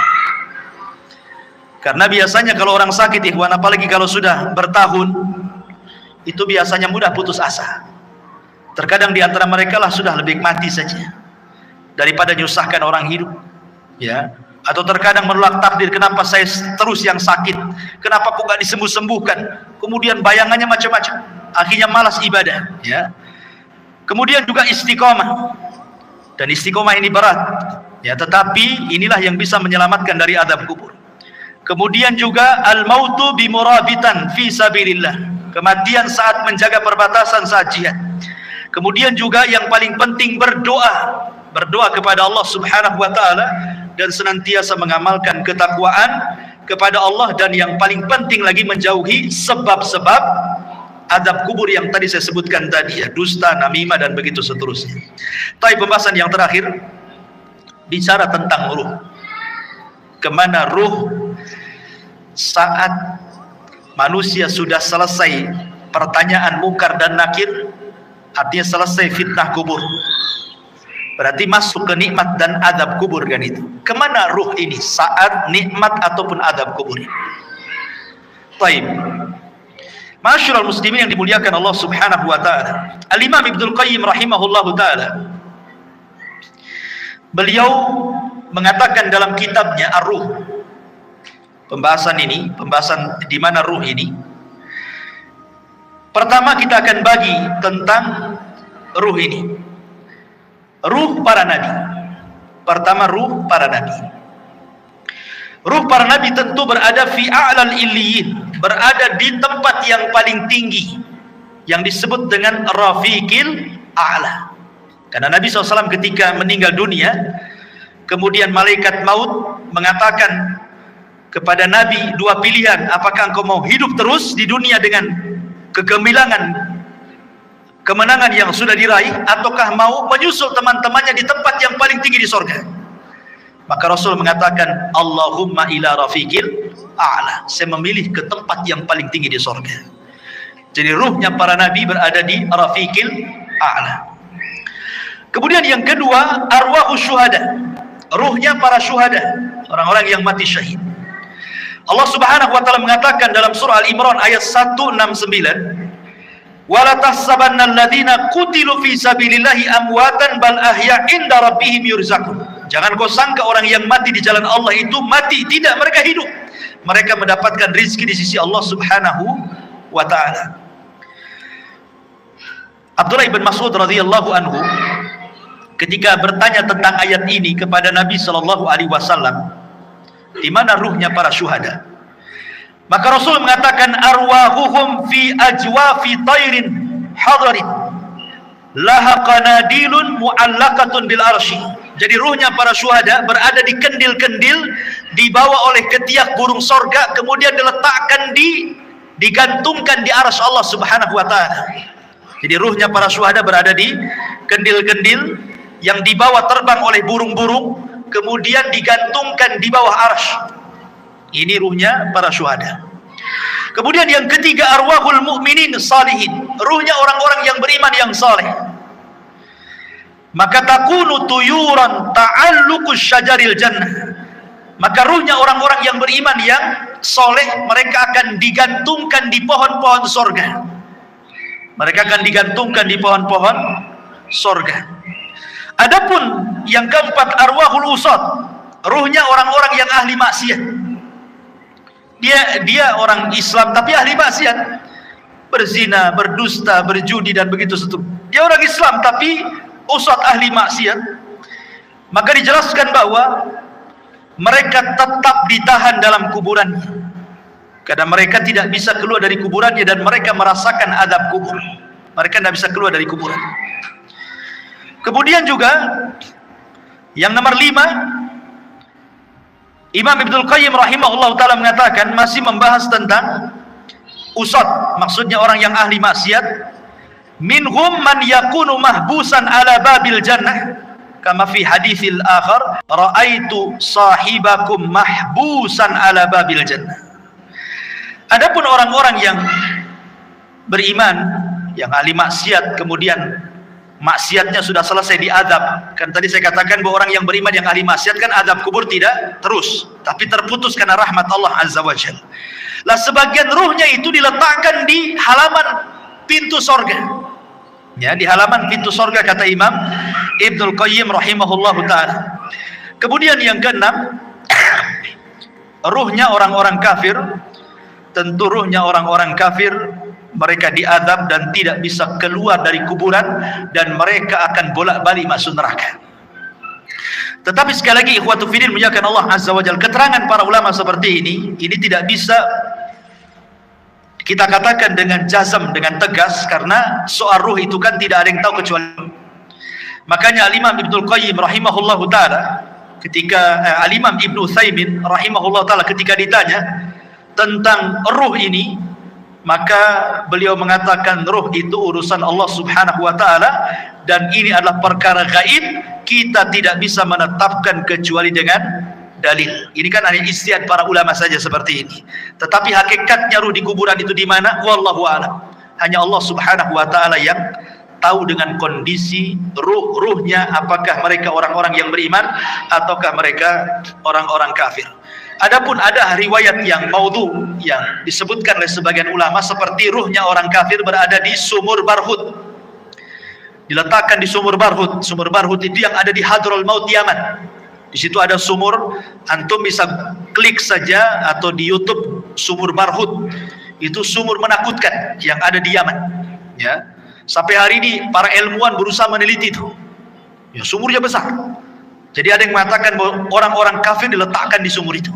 Karena biasanya kalau orang sakit, ikhwan, apalagi kalau sudah bertahun, itu biasanya mudah putus asa. Terkadang di antara mereka lah sudah lebih mati saja daripada nyusahkan orang hidup, ya. Atau terkadang menolak takdir, kenapa saya terus yang sakit, kenapa kok gak disembuh-sembuhkan, kemudian bayangannya macam-macam, akhirnya malas ibadah, ya. Kemudian juga istiqomah, dan istiqomah ini berat, ya, tetapi inilah yang bisa menyelamatkan dari azab kubur. Kemudian juga al-mautu bimurabitan fi sabilillah, kematian saat menjaga perbatasan saat jihad. Kemudian juga yang paling penting berdoa kepada Allah Subhanahu wa taala dan senantiasa mengamalkan ketakwaan kepada Allah, dan yang paling penting lagi menjauhi sebab-sebab azab kubur yang tadi saya sebutkan tadi, ya, dusta, namimah dan begitu seterusnya. Tapi pembahasan yang terakhir bicara tentang ruh. Kemana ruh saat manusia sudah selesai pertanyaan mungkar dan nakir, artinya selesai fitnah kubur. Berarti masuk ke nikmat dan azab kubur kan itu. Kemana ruh ini saat nikmat ataupun azab kubur? Baik. Masyarul muslimin yang dimuliakan Allah Subhanahu wa taala. Al-Imam Ibnul Qayyim rahimahullahu taala, beliau mengatakan dalam kitabnya Ar-Ruh, pembahasan di mana ruh ini. Pertama kita akan bagi tentang ruh ini. Ruh para nabi. Pertama, ruh para nabi. Ruh para nabi tentu berada fi a'lal illiyin, berada di tempat yang paling tinggi yang disebut dengan rafiqil a'la. Karena Nabi SAW ketika meninggal dunia, kemudian malaikat maut mengatakan kepada Nabi dua pilihan, apakah engkau mau hidup terus di dunia dengan kegemilangan kemenangan yang sudah diraih, ataukah mau menyusul teman-temannya di tempat yang paling tinggi di sorga? Maka Rasul mengatakan, Allahumma ila rafiqil a'la, saya memilih ke tempat yang paling tinggi di sorga. Jadi ruhnya para nabi berada di rafiqil a'la. Kemudian yang kedua, arwahus syuhada, ruhnya para syuhada, orang-orang yang mati syahid. Allah Subhanahu wa taala mengatakan dalam surah Al-Imran ayat 169, wala tahsabanna alladziina qutilu fi sabilillahi amwatan bal ahya' inda rabbihim yurzaqun. Jangan kau sangka orang yang mati di jalan Allah itu mati, tidak, mereka hidup. Mereka mendapatkan rizki di sisi Allah Subhanahu wa taala. Abdullah bin Mas'ud radhiyallahu anhu ketika bertanya tentang ayat ini kepada Nabi sallallahu alaihi wasallam, di mana ruhnya para syuhada? Maka Rasul mengatakan, arwahuhum fi ajwafi tairin hadarin laha qanadilun mu'allaqatun bil arsy. Jadi ruhnya para syuhada berada di kendil-kendil, dibawa oleh ketiak burung sorga, kemudian digantungkan di arsy Allah Subhanahu wa taala. Jadi ruhnya para syuhada berada di kendil-kendil yang dibawa terbang oleh burung-burung, kemudian digantungkan di bawah arsy. Ini ruhnya para syuhada. Kemudian yang ketiga, arwahul mu'minin salihin, ruhnya orang-orang yang beriman yang saleh. Maka takunu tuyuran ta'alluqus syajaril jannah. Maka ruhnya orang-orang yang beriman yang saleh, mereka akan digantungkan di pohon-pohon sorga. Mereka akan digantungkan di pohon-pohon sorga. Adapun yang keempat, arwahul usad, ruhnya orang-orang yang ahli maksiat. Dia orang Islam tapi ahli maksiat, berzina, berdusta, berjudi dan begitu seterusnya. Dia orang Islam tapi usad ahli maksiat. Maka dijelaskan bahwa mereka tetap ditahan dalam kuburannya, karena mereka tidak bisa keluar dari kuburannya dan mereka merasakan adab kubur. Mereka tidak bisa keluar dari kuburan. Kemudian juga yang nomor 5, Imam Ibnul Qayyim rahimahullah ta'ala mengatakan, masih membahas tentang usad, maksudnya orang yang ahli maksiat. Minhum man yakunu mahbusan ala babil jannah kama fi haditsil akhar, ra'aitu sahibakum mahbusan ala babil jannah. Adapun orang-orang yang beriman, yang ahli maksiat, kemudian maksiatnya sudah selesai diadab. Kan tadi saya katakan bahwa orang yang beriman yang ahli maksiat kan adab kubur tidak terus, tapi terputus karena rahmat Allah Azza wa Jalla. Lah sebagian ruhnya itu diletakkan di halaman pintu sorga. Ya, di halaman pintu sorga kata Imam Ibnul Qayyim rahimahullahu ta'ala. Kemudian yang keenam, ruhnya orang-orang kafir. Tentu ruhnya orang-orang kafir, mereka diadab dan tidak bisa keluar dari kuburan, dan mereka akan bolak-balik masuk neraka. Tetapi sekali lagi ikhwatu fiddin muliakan Allah Azza wa Jalla, keterangan para ulama seperti ini tidak bisa kita katakan dengan jazm, dengan tegas, karena soal ruh itu kan tidak ada yang tahu kecuali. Makanya Al-Imam Ibnul Qayyim rahimahullahu ta'ala ketika Al-Imam Ibnu Utsaimin rahimahullahu ta'ala ketika ditanya tentang ruh ini, maka beliau mengatakan ruh itu urusan Allah Subhanahu wa ta'ala, dan ini adalah perkara gaib, kita tidak bisa menetapkan kecuali dengan dalil. Ini kan hanya ijtihad para ulama saja seperti ini. Tetapi hakikatnya ruh di kuburan itu di mana? Wallahu a'lam. Hanya Allah Subhanahu wa ta'ala yang tahu dengan kondisi ruhnya, apakah mereka orang-orang yang beriman ataukah mereka orang-orang kafir. Adapun ada riwayat yang maudhu yang disebutkan oleh sebagian ulama seperti ruhnya orang kafir berada di sumur Barhut, diletakkan di sumur Barhut. Sumur Barhut itu yang ada di Hadrul Maut Yaman. Di situ ada sumur, antum bisa klik saja atau di YouTube sumur Barhut. Itu sumur menakutkan yang ada di Yaman. Ya, sampai hari ini para ilmuwan berusaha meneliti itu. Ya, sumurnya besar. Jadi ada yang mengatakan bahwa orang-orang kafir diletakkan di sumur itu.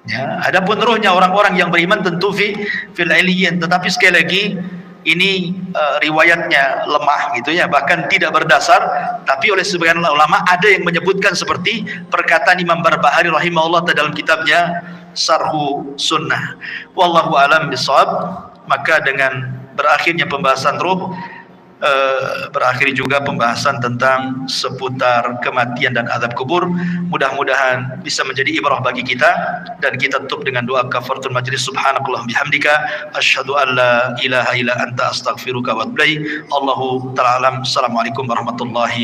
Ya, adapun ruhnya orang-orang yang beriman tentu fil iliyyin, tetapi sekali lagi ini riwayatnya lemah gitu ya, bahkan tidak berdasar. Tapi oleh sebagian ulama ada yang menyebutkan seperti perkataan Imam Barbahari rahimahullah dalam kitabnya Syarhu Sunnah. Wallahu alam bisawab. Maka dengan berakhirnya pembahasan ruh, berakhir juga pembahasan tentang seputar kematian dan azab kubur. Mudah-mudahan bisa menjadi ibrah bagi kita, dan kita tutup dengan doa kafaratul majlis. Subhanakallahumma bihamdika asyhadu an la ilaha illa anta astaghfiruka wa atubu ilaik. Allahu ta'ala alam. Assalamualaikum warahmatullahi